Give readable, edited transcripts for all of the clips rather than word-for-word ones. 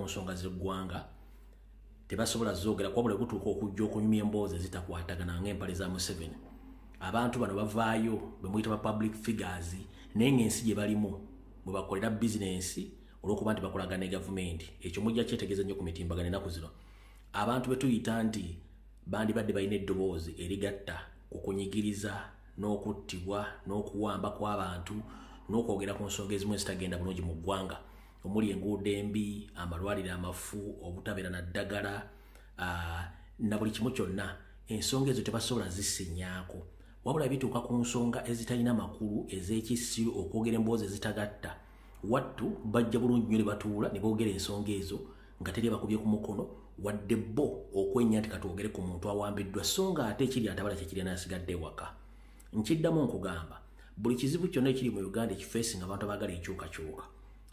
nsonga z'eggwanga tebasobola zoogera kwabula kutuuka okujja okunyumya emboozi ezitakwatagana ng'empale za Museveni. Abantu bano bavaayo be muyita ba public figures naye ng'ensi gye balimu bwe bakolera bizinensi olw'okuba nti bakolagana ne gavumenti. Ekyo mujja kyetegeeza nnyo ku mitimbagano ennaku zino. Abantu be tuyita nti bandibadde balina eddoboozi erigatta ku kunyigiriza n'okuttibwa n'okuwamba kw'abantu n'okwogera ku nsonga ezimu ezitagenda bulungi mu ggwanga omuli enguudo embi, amalwaliro amafu, obutabeera na ddagala na buli kimu kyonna. Ensonga ezo tebasobola zisenyaako wabula bituuka ku nsonga ezitalina makulu ez'ekisiru okwogera emboozi ezitagatta. Wattu bajja bulungi nnyo ne batuula ne boogera ensonga ezo nga teri bakubye ku mukono wadde bo okwenya nti katwogere ku muntu awambiddwa so nga ate ekiri atabala kyekiri n'asigadde ewaka. Nkiddamu nkugamba buli kizibu kyonna ekiri mu Uganda ekifeesinga abantu abaagala enkyukakyuka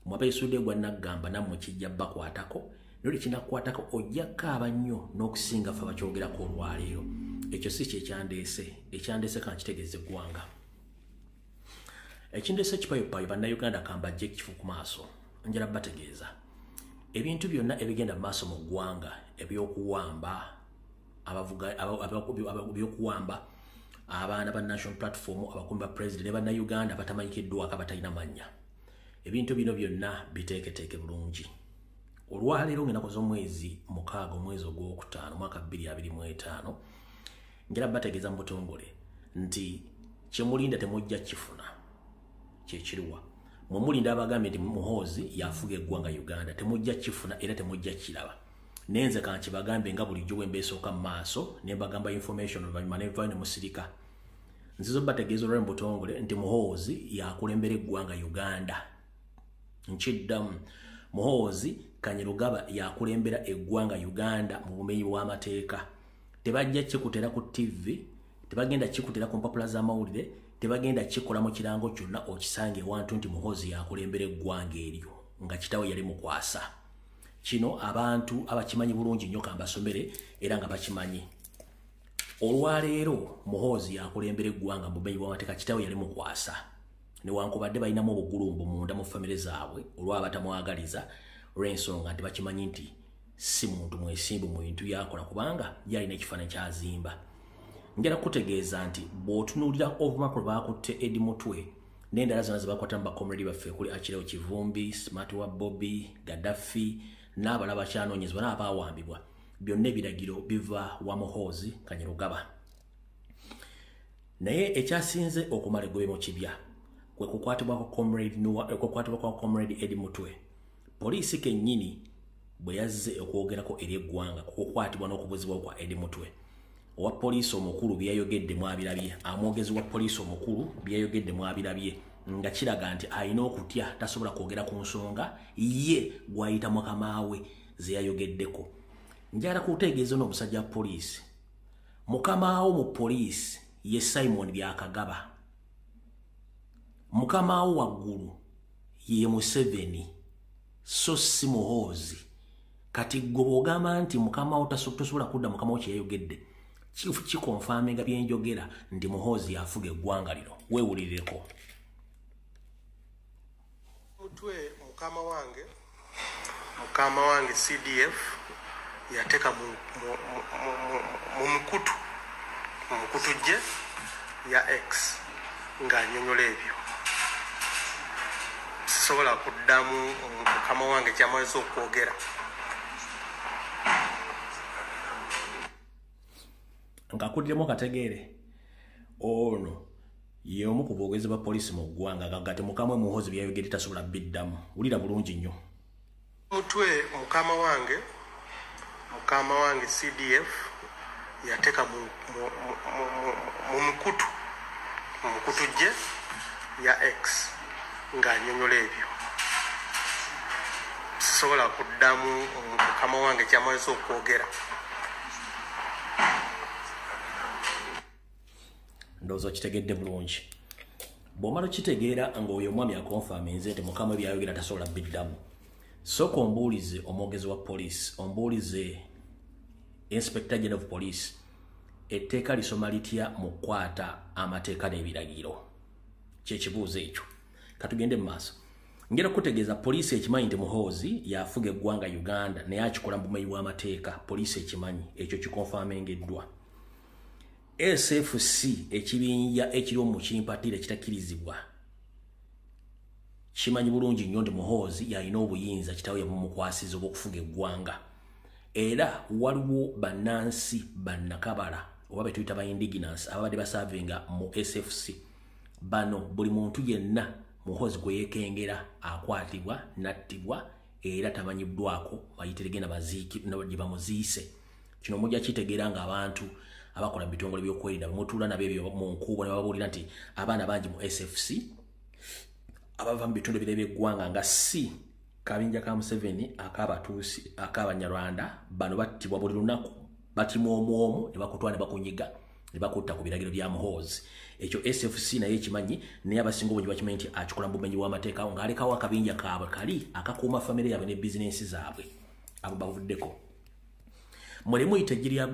mwabeesudde gwa naggamba nammwe kijja bakwatako noli kinakukwatako ojja kaaba nnyo n'okusinga ffe bakyogerako olwaleero. Ekyo si ekyandeese kankitegeeza eggwanga. Ekindeese kipayopayo bannayuganda kambajja ekifu ku maaso njala bategeeza ebintu byonna ebigenda mu maaso mu ggwanga ebyokuwamba abaana ba National Platform abakumi ba President ne bannayuganda batamanyikiddwako abatalina mannya. Ebintu bino byonna biteeketeeke bulungi. Olwaleero ng'ennaku z'omwezi 6 omwezi ogwokutaano mwaka 2025 njala bategeeza mu butongole nti kyemulinda temujja kifuna kyekiriwa. Mumulinda abagambye nti Muhoozi yafuga eggwanga Uganda temujja kifuna era temujja kiraba. Nenze kankibagambe nga bulijjo bwe mbeesooka mu maaso ne mbagamba information oluvannyuma ne nvaayo ne musirika. Nzizo bategeeza olwali mu butongole nti Muhoozi yakulembera eggwanga Uganda. Nkiddamu Muhoozi Kanyerugaba yakulembera eggwanga Uganda mu bumenyi bw'amateeka. Tebajja kikutera ku TV, tebagenda kikutera ku mpapula z'amawulire, tebagenda kikola mu kirango kyonna okisange wantu nti Muhoozi yakulembera eggwanga eryo nga kitaawe yali mukwasa. Kino abantu abakimanyi bulungi nnyo kambasomere era nga bakimanyi. Olwaleero Muhoozi yakulembera eggwanga mu bumenyi bw'amateeka kitaawe yali mukwasa. Newankubadde balinamu obugulumbu munda mu famire zaabwe olw'abatamwagaliza olw'ensonga nti bakimanyi nti si muntu mwesimbu mu bintu yakola kubanga yalina ekifaananyi kyazimba. Njala kutegeeza nti bw'otunuulira obumakulu baakutte Eddie Mutwe n'endala zonna ze bakwata mu bakomredi baffe kuli Akireo Kivumbi, Smart wa Bobby, Gaddafi n'abalala bakyanoonyezebwa n'abaawambibwa byonna ebiragiro biva wa Muhoozi Kanyerugaba. Naye ekyasinze okumala egobe mu kibya kwe kukwatibwa kwa Comrade Eddie Mutwe. Poliisi kennyini bwe yazze okwogerako eri eggwanga ku kukwatibwa n'okubuzibwa kwa Eddie Mutwe. Owa poliisi omukulu byayogedde mwabirabye, amwogezi wa poliisi omukulu byayogedde mwabirabye nga kiraga nti alina okutya tasobola kwogera ku nsonga ye gwayita mukamaawe ze yayogeddeko. Njala kutegeeza n'omusajja wa poliisi mukamaawo mu poliisi ye Simon Byakagaba. Mukamaawo waggulu ye Museveni so si Muhoozi. Kati gwe bw'ogamba nti mukamaawo tosobola kudda mukamaawo kye yayogedde kikonfaminga byenjogera nti Muhoozi yafuga eggwanga lino. Weewulirireko. Mutwe mukama wange CDF yateeka mu mukutu gye ya X ng'annyonnyola ebyo. Sisobola kuddamu mukama wange kyamaze okwogera. Nkakuddemu kategeere ono ye omu ku boogezi ba poliisi mu ggwanga gagate mukamwe Muhoozi byayogedde tasobola biddamu. Wulira bulungi nnyo. Mutwe mukama wange CDF yateeka mu mukutu gye ya X ng'annyonnyola ebyo. Sisobola kuddamu mukama wange kyamaze okwogera. Ndowooza kitegedde bulungi. Bw'omala kitegeera ng'oyo omwami akonfaminze nti mukama byayogera tasobola biddamu. Sooka ombuulize omwogezi wa poliisi, ombuulize Inspector General of Police etteeka lisoma litya mu kukwata amateeka n'ebiragiro. Kyekibuuzo ekyo. Katugende mu maaso. ngera kutegeeza poliisi ekimanyi nti Muhoozi yafuga eggwanga Uganda naye akikola mu bumenyi bw'amateeka poliisi ekimanyi ekyo kikonfamingiddwa SFC ekibinja ekiri mu kimpatira kitakkirizibwa kimanyi bulungi nnyo nti Muhoozi yalina obuyinza kitawe yamumukwasiza obw'okufuga eggwanga era waliwo bannansi bannakabala oba betuyita ba indigenous ababadde basavinga mu SFC bano buli muntu yenna Muhoozi gwe yeekengera akwatibwa nattibwa era tamanyiddwako bayiteregenda baziiki gye bamuziise kino mujja kitegeera ng'abantu abakola mu bitongole by'okwerinda bamutuula nabyo ebyo mu nkuubo ne babuulira nti abaana bangi mu SFC abava mu bitundu ebirala by'eggwanga nga si kabinja ka Museveni ak'abatuusi ak'Abanyarwanda bano battibwa buli lunaku batimwa omu ne bakutwala ne bakunyiga ne bakutta ku biragiro bya Muhoozi ekyo SFC naye kimanyi naye abasinga obungi bakimanyi nti akikola mu bumenyi bw'amateeka ng'alekawo akabinja kaabwe kali akakuuma famire yaabwe ne bizinensi zaabwe abo bavuddeko mulemu itegira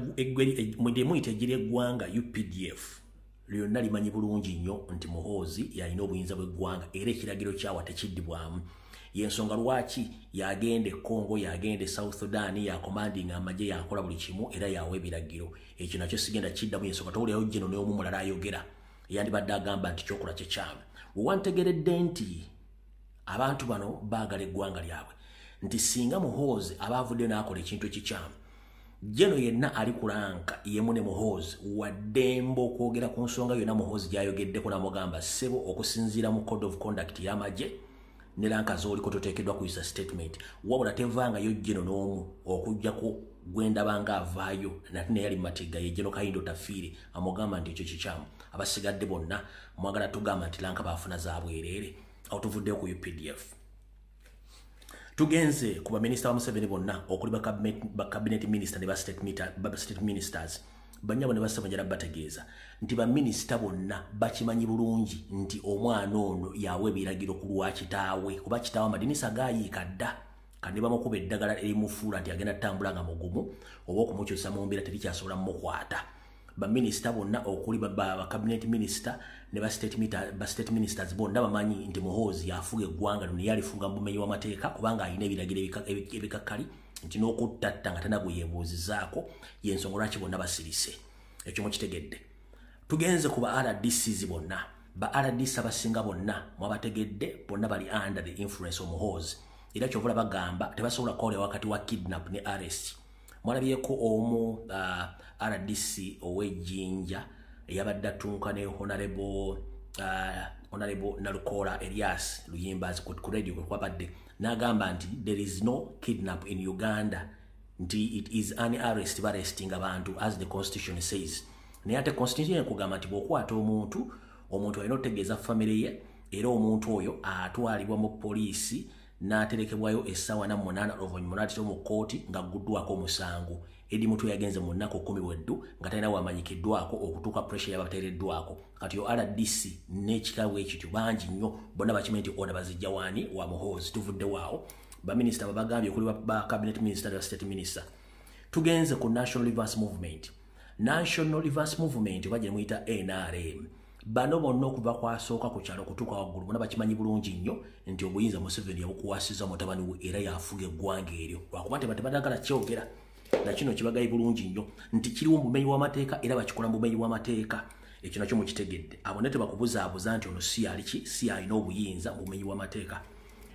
eggwanga UPDF lyonna limanyi bulungi nnyo nti Muhoozi yalina obuyinza bw'eggwanga era ekiragiro kyawa tekiddibwamu yensonga lwaki yagende Congo yagende South Sudan yakomandinga amagye yakola buli kimu era yawe ebiragiro ekyo nakyo sigenda kiddamu yensonga tawulirayo jeno n'omu mulala ayogera yandibadde agamba nti kyokola kyekyamu wewantegeredde nti abantu bano baagala eggwanga lyabwe nti singa Muhoozi abaavudde n'akola ekintu ekikyamu jeno yenna ali kulanka yemu ne Muhoozi waddemba okwogera ku nsonga yonna Muhoozi gyayogeddeko n'amugamba ssebo okusinziira mu code of conduct y'amagye ne lanka z'oliko toteekeddwa kuyisa statement wabula tevangayo jeno n'omu okuggyako gwendabanga avaayo nati naye yali mumatiga ye Jeno Kayindo Tafiire amugamba nti ekyo kikyamu abasigadde bonna mwagala tugamba nti lanka baafuna zaabwereere awo tuvuddeyo ku UPDF tugenze ku baminisita ba Museveni bonna okuli ba cabinet minister ne ba state ministers banyabo ne basabanyala bategeeza nti baminisita bonna bakimanyi bulungi nti omwana ono yawe biragiro ku lwa kitaawe kuba kitaawe amadinisa gayiika dda kandi bamukuba eddagala erimufuula nti agenda tambula nga mugumu oba okumukyusa mu mbeera terikyasobola mumukwata baminisita bonna okuli ba cabinet minister ne ba state ministers bonna bamanyi nti Muhoozi yafuga eggwanga lino yalifuga mu bumenyi bw'amateeka kubanga alina ebiragiro ebikakkali nti n'okuttatta nga tanagwe yeebuuzizaako yensonga lwaki bonna basirise ekyo mukitegedde tugenze ku ba RDCs bonna ba RDC abasinga bonna mwabategedde bonna bali under the influence of Muhoozi era kyovula bagamba tebasobola kwawulira wakati wa kidnap ne arrest mwalabyeko omu RDC ow'Ejjinja eyabadde atunka ne honorable Nalukola Elias Luyimbazi ku radio kwe kwabadde n'agamba nti there is no kidnap in Uganda nti it is an arrest baresting abantu as the constitution says naye ate constitution ekugamba nti bw'okwata omuntu alina otegeeza famire ye era omuntu oyo atwalibwa mu poliisi n'aterekebwayo essaawa 8 oluvannyuma n'ateekebwa mu kkooti ng'agguddwako omusango edi mutu yagenze mu nnaku 10 weddu nga talina wamanyikiddwako okutuuka pressure yabateereddwako kati yo RDC n'ekikaabwe ekityo bangi nnyo bonna bakimanyi nti oda bazijja waani wa Muhoozi tuvuddewaawo baminisita babagambye okuli ba cabinet minister ne state minister tugenze ku National Reverse Movement oba gye muyita NRM bano bonna okuva kwasooka ku kyalo okutuuka waggulu bonna bakimanyi bulungi nnyo nti obuyinza Museveni yabukuwasiza mutabani we era yafuga eggwanga eryo lwakuba tebadagala kyogera nakino kibagayi bulungi nnyo nti kiriwo mu bumenyi bw'amateeka era bakikola mu bumenyi bw'amateeka ekyo nakyo mukitegedde abo ne tebakubuzaabuza nti ono si aliki si alina obuyinza mu bumenyi bw'amateeka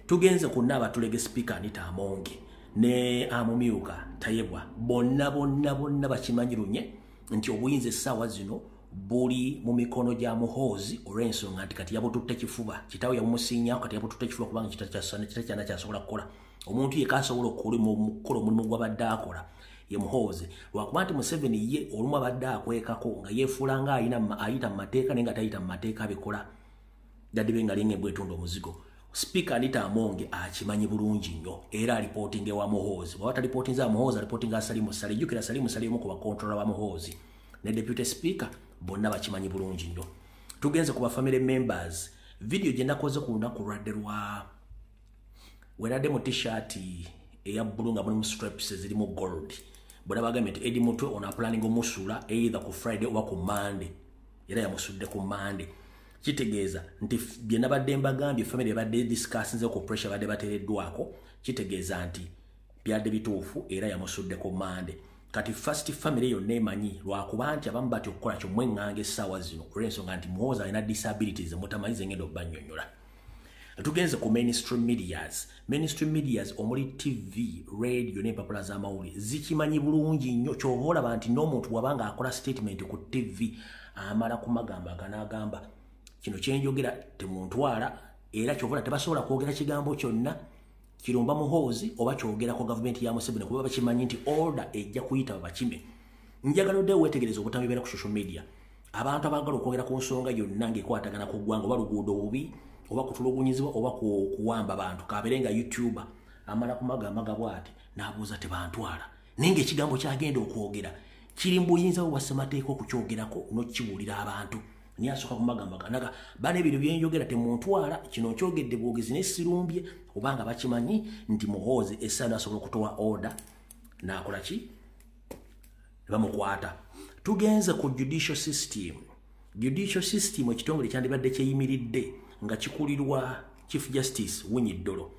tugenze ku Nnaabatulege Speaker Anita Amonge ne amumyuka Tayebwa bonna bakimanyi lunye nti obuyinza essaawa zino buli mu mikono gya Muhoozi olw'ensonga nti kati yabututte kifuba kitaawe yabumusiinyaako kati yabututte kifuba kubanga kitakyana kyasobola kukola omuntu ye kasobola okukola omulimu gw'abadde akola ye Muhoozi lwakuba nti Museveni ye olumu abadde akwekako nga yeefuula nga ayita mu mateeka naye nga tayita mu mateeka abikola daddibe nga linga bwetunda omuzigo Speaker Anita Amonge akimanyi bulungi nnyo era alipootinga ewa Muhoozi bw'aba talipootinza Muhoozi alipootinga Salimu Sale jjukira Salimu Sale omu ku bakontrola ba Muhoozi ne Deputy Speaker bonna bakimanyi bulungi nnyo tugenze ku ba family members video gye nakoze ku lunaku lwadde lwa wenadde mu t-shirt eya bbulu nga mulimu straps zirimu gold bonna bagambye nti Edi Mutwe ono apulaninga omusula either ku Friday oba ku Monday era yamusudde ku Monday kitegeeza nti bye nabadde mbagambye family badde discussinze ku pressure badde batereddwako kitegeeza nti byadde bituufu era yamusuddeko mande kati first family yonna emanyi lwakuba nti abamu bati okukola kyo mweŋŋanga essaawa zino olw'ensonga nti muhoozi alina disabilities mutamanyi zengenda okubanyonnyola tugenze ku mainstream medias omuli TV radio n'empapula z'amawulire zikimanyi bulungi nnyo kyova olaba nti n'omuntu wabanga akola statement ku TV amala kumagamba ganagamba kino kyenjogera temuntwala era kyova tebasobola kwogera kigambo kyonna kirumba muhoozi oba kyogera ku gavumenti ya Museveni kuba bakimanyi nti order ejja kuyita bakime njagala odde wetegereza obutambeera ku social media abantu abagala okwogera ku nsonga yonna ng'ekwatagana ku ggwanga oba luguudo bubi oba kutulugunyizibwa oba kuwamba bantu kaberenga YouTuber amala kumagamaga bwati n'abuuza tebantwala naye ng'ekigambo kyagenda okwogera kiri mu buyinza bwa ssemateeka okukyogerako n'okibuulira abantu niye asooka kumagamba naga bana ebintu byenjogera temuntwala kino nkyogedde bwogezi n'essirumbye obanga bakimanyi nti muhoozi essaawa asobola okutowa order n'akola ki bamukwata tugenze ku judicial system ekitongole kyandibadde kyeyimiridde nga kikulirwa Chief Justice Winyi-Dolo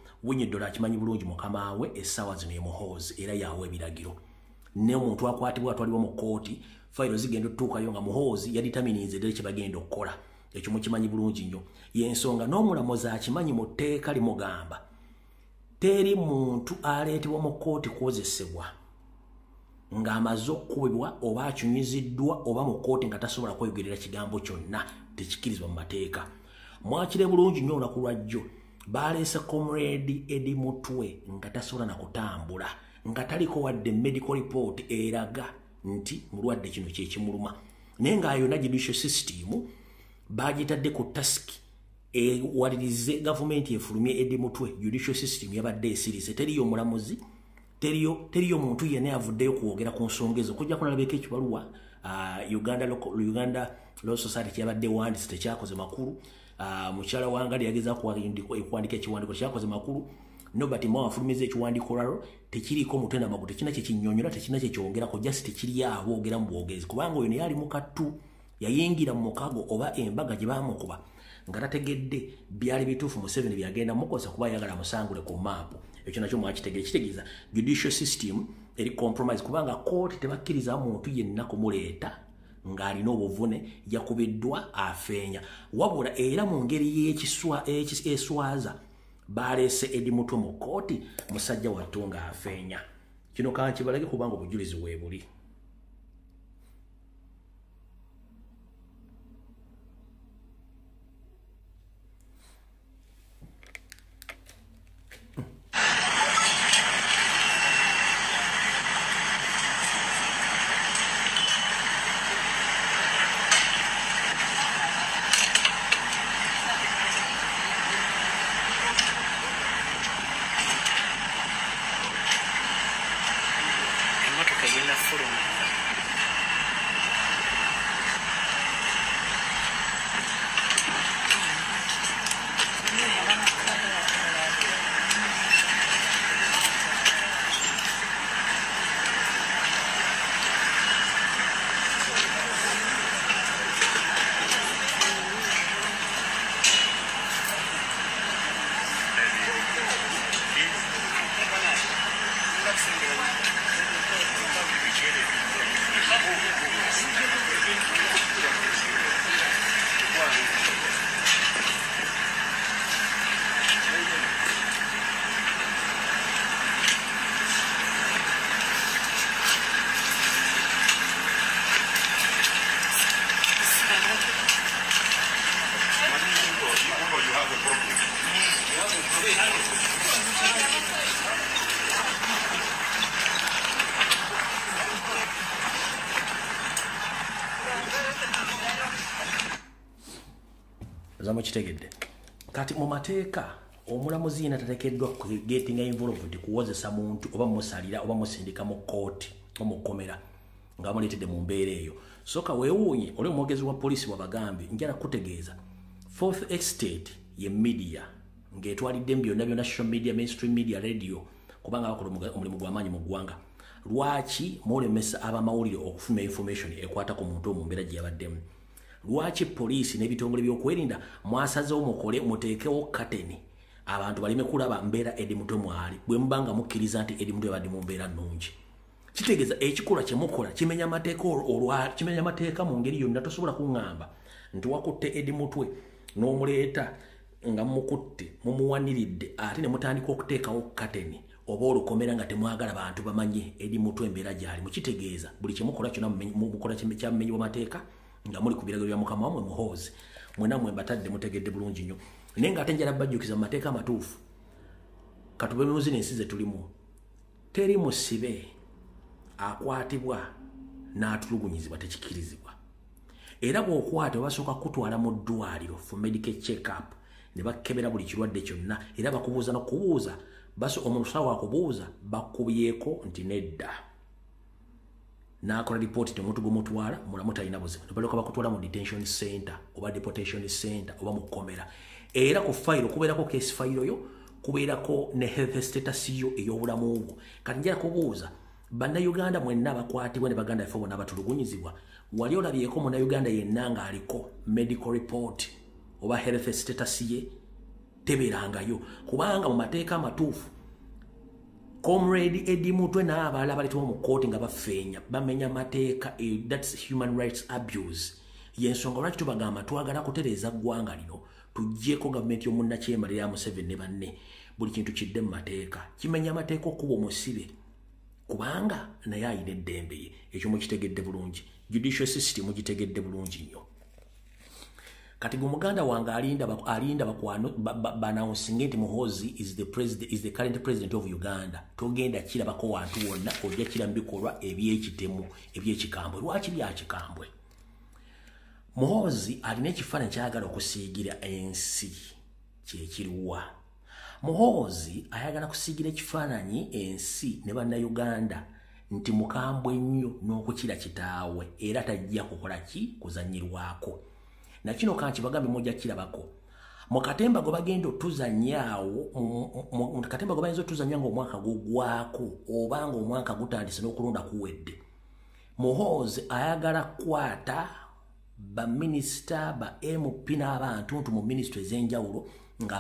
akimanyi bulungi mukama we essaawa zino muhoozi era yawe ebiragiro ne omuntu akwatibwa atwalibwa mu kooti fayiro zigenda otutuukayo nga muhoozi yaditaminize ddala kye bagenda okukola ekyo mukimanyi bulungi nnyo y'ensonga n'omulamuzi akimanyi mu tteeka limugamba teri muntu aleetebwa mu kooti kwozesebwa ng'amaze okukubibwa oba akyunyiziddwa oba mu kooti nga tasobola kweyogerera kigambo kyonna tekikirizibwa mu mateeka mwakire bulungi nnyo olunaku lwajjo baleese comrade Eddie Mutwe nga tasobola na kutambula nga taliko wadde medical report eraga nti mulwadde kino kyekimuluma naye ng'ayona judicial system bagitadde ku task ewalirize gavumenti efulumye Eddie Mutwe judicial system yabadde esirise teriyo omulamuzi teriyo muntu yenna yavuddeyo kwogera ku nsonga ezo kujja kunalabeko ekibaluwa Uganda Law Society kyabadde wandise tekyakoze makulu mukyala wangali yageza kuwandika ekiwandiiko kyakoze makulu nobati mwa afulumize ekiwandiiko lalo tekiriko mutenda magu tekina kyekinyonyola tekina kyekyongerako just tekiri awo ogera mu bwogezi kubanga oyo yali mukattu yayingira mu mukago oba embaga gye bamukuba nga tategedde byali bituufu Museveni byagenda mukosa kuba yagala musangule ku maapu ekyo nakyo mwakitegeera kitegeeza judicial system eri compromise kubanga kooti tebakkiriza muntu yenna kumuleeta ng'alina obuvune yakubiddwa afeenya wabula era mu ngeri y'eswaza baleese Eddie Mutwe mu kooti musajja wattu nga afeenya kino kankibalage kubanga obujulizi weebuli zamukitegedde kati mu mateeka omulamuzi yina tateekeddwa getting involved kuwozesa muntu oba musalira oba musindika mu kooti omukomera nga muleetedde mu mbeera eyo soka weewuunye oli omwogezi wa poliisi wabagambye njala kutegeeza fourth estate ye media ng'etwalidde byonna byonna social media mainstream media radio kubanga bakola omulimu gw'amaanyi mu ggwanga lwaki mulemesa abamawulire okufuna information ekwata ku muntu mu mbeera gye yabaddemu lwaki poliisi n'ebitongole by'okwerinda mwasazeewo mukole muteekewo kateni abantu baleme kulaba mbeera Eddie Mutwe mwali bwe mubanga mukkiriza nti Eddie Mutwe badde mu mbeera nnungi. Kitegeeza ekikolwa kye mukola kimenya amateeka mu ngeri yonna tosobola kuŋŋamba nti wakutte Eddie Mutwe n'omuleeta nga mukutte mumuwaniridde ate ne mutandika okuteekawo kateni oba olukomera nga temwagala bantu bamanye Eddie Mutwe embeera gyali. Mukitegeeza buli kye mukola kyonna mukola kyamenyebwa mateeka nga muli ku biragiro bya mukama wamwe Muhoozi. Mwena mwe mbatadde mutegedde bulungi nnyo. Naye ng'ate njala bajjukiza mu mateeka amatuufu katube mu zinensi ze tulimu teri musibe akwatibwa n'atulugunyizibwa tekikirizibwa. Era bw'okwata basooka kutwala mu ddwaliro for medical check-up ne bakebera buli kirwadde kyonna era bakubuuza n'okubuuza omusawo akubuuza bakubyeko nti nedda n'akola lipooti temuntu gumutwala mulamu talina buzibu balyoka bakutwala mu detention center oba deportation center oba mu kkomera. Era ku fayiro kubeerako case fayiro yo kubeerako ne health status yo ey'obulamu bwo. Kati njala kubuuza bannayuganda mwenna abakwatibwa ne baganda baffe bonna abatulugunyizibwa wali olabyeko munnayuganda yenna ng'aliko medical report oba health status ye tebeerangayo kubanga mu mateeka amatuufu Comrade Eddie Mutwe n'abalala baleetebwa mu kkooti nga bafeenya bamenya mateeka that's human rights abuse. Y'ensonga lwaki tubagamba twagala kutereeza ggwanga lino tuggyeko gavumenti y'omunnakyemalira ya Museveni ne banne buli kintu kidde mu mateeka kimenya amateeka okuba omusibe kubanga naye ayina eddembe ye ekyo mukitegedde bulungi judicial system mugitegedde bulungi nnyo. Kati gumuganda wange alinda bakwano banansinge nti Muhoozi is the current president of Uganda togenda kirabako wantu wonna ojja kira mbikolwa ebyekitemu ebyekikambwe. Lwaki byakikambwe? Muhoozi alina ekifaananyi kyayagala okusiigira ensi kyekiriwa. Muhoozi ayagala kusiigira ekifaananyi ensi ne bannayuganda nti mukambwe nnyo n'okukira kitaawe era tajja kukola ki kuzanyirwako. Na kino kanki bagambe mujja kirabako mu katemba go bagenda otuzanyaawo mu katemba go bayinza otuzanya ng'omwaka gugwako obanga omwaka gutandise n'okulonda kuwedde. Muhoozi ayagala kwata baminisita ba MP n'abantu mu minisitule ez'enjawulo nga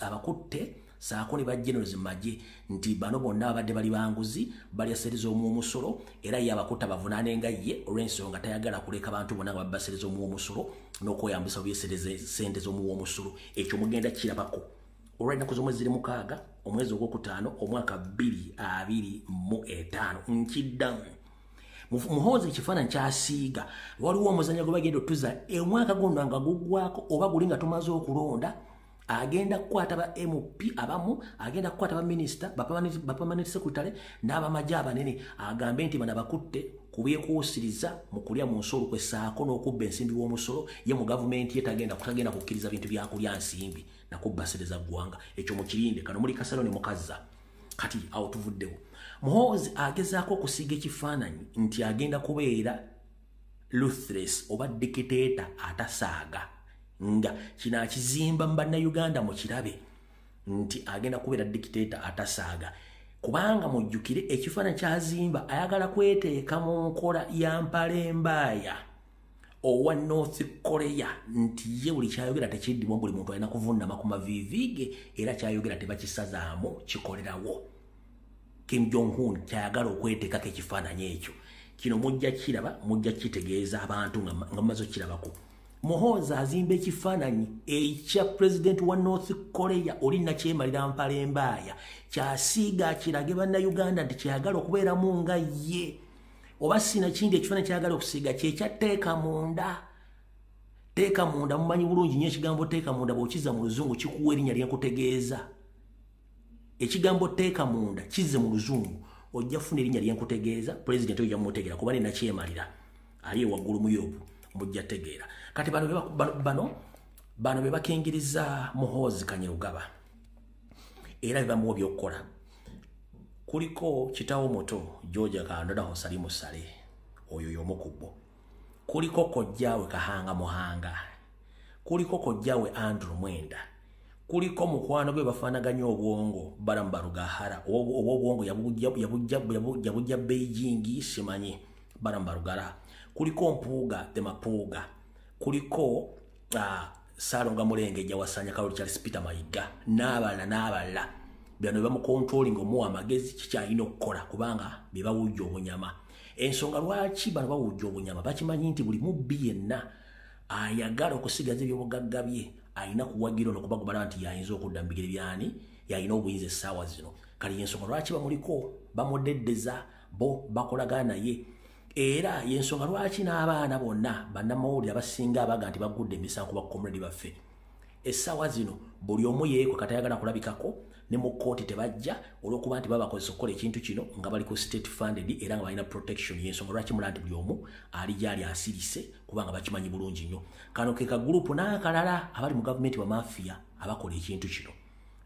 abakutte saako ne bagenerals magye nti bano bonna abadde bali banguzi balya sente z'omuwumusolo era ye abakutte bavunaane nga ye olw'ensonga tayagala kuleka abantu bonna nga babba sente z'omuwumusolo n'okweyambisa sente z'omuwumusolo. Ekyo mugenda kirabako olw'ennaku z'omwezi ziri 6 omwezi ogwokutaano omwaka 2025 nkiddamu. Muhoozi ekifaananyi kyasiiga waliwo omuzannyo gwe bagenda otuza omwaka guno nga guggwako oba guli nga tumaze okulonda agenda kukwata ba MP abamu agenda kukwata ba minister ba permanent secretary n'abamajja abanene agambe nti bana bakutte kubyekuusiriza mu kulya mu nsolo kwessaako n'okubba ensimbi w'omusolo ye mu gavumenti ye tagenda kukkiriza bintu bya kulya nsimbi nakubba sente za ggwanga. Ekyo mukirinde kano muli kasalo ne mukazza kati awo tuvuddewo. Muhoozi agezaako okusiiga ekifaananyi nti agenda kubeera ruthless oba dictator atasaaga nga kino akizimba mu bannayuganda mu kirabe nti agenda kubeera dictator atasaaga kubanga mujjukire ekifaananyi kyazimba ayagala kweteeka mu nkola ya mpalembaaya owa North Korea nti ye buli kyayogera tekiddimu buli muntu alina kuvunnama ku maviiviige era kyayogera tebakisazaamu kikolerawo. Kim Jong-un kyayagala okweteekako ekifaananyi ekyo kino mujja kiraba mujja kitegeeza abantu nga mumaze okirabako. Muhoozi azimba ekifaananyi ekya president wa North Korea oli nakyemalira mpalembaaya kyasiiga kirage bannayuganda nti kyayagala okubeeramu nga ye oba sina kindi ekifaananyi kyayagala okusiiga kyekyateeka munda. Teeka munda mumanyi bulungi nnyo ekigambo teeka munda bw'okiza mu luzungu kikuwa erinnya lyenkutegeeza. Ekigambo teeka munda kizze mu luzungu ojja kufuna erinnya lyenkutegeeza president oyo jamutegeera kuba nakyemalira ali waggulu mu yobu mujja tegeera. Kati bano be bakingiriza Muhoozi Kanyerugaba era bebamuwa by'okukola. Kuliko kitaawo muto George Kandodaho Salimu Sale oyo y'omu ku bo. Kuliko kojjaawe Kahanga Muhanga. Kuliko kojjaawe Andrew Mwenda. Kuliko mukwano gwe bafaanaganya obwongo Barambarugahara obwongo yabujja Beijing simanyi Barambarugara. Kuliko Mpuuga Temapuuga. kuliko Saalonga Mulengejja wasanya Kaloli Charles Peter Mayiga n'abalala bano bamu controlling omuwa amagezi kikyalina okukola kubanga be bawujja obunyama. Ensonga lwaki bano bawujja obunyama bakimanyi nti buli mubbi yenna ayagala okusigaza ebyobugagga bye alina kuwagira n'okubagobala nti yayinza okudda mu bigere byani yalina obuyinza essaawa zino. Kali yensonga lwaki bamuliko bamudeddeza bo bakolagana naye era yensonga lwaki n'abaana bonna bannamawulire abasinga abaga nti bagudde emisango ba comrade baffe essaawa zino buli omu yeeko katayagala kulabikako ne mu kooti tebajja olw'okuba nti babakozesa okukola ekintu kino nga bali ku state funded era nga balina protection. Yensonga lwaki mulala nti buli omu ali gyali asirise kubanga bakimanyi bulungi nnyo. Kano ke kagurupu n'akalala abali mu gavumenti wa mafiya abakola ekintu kino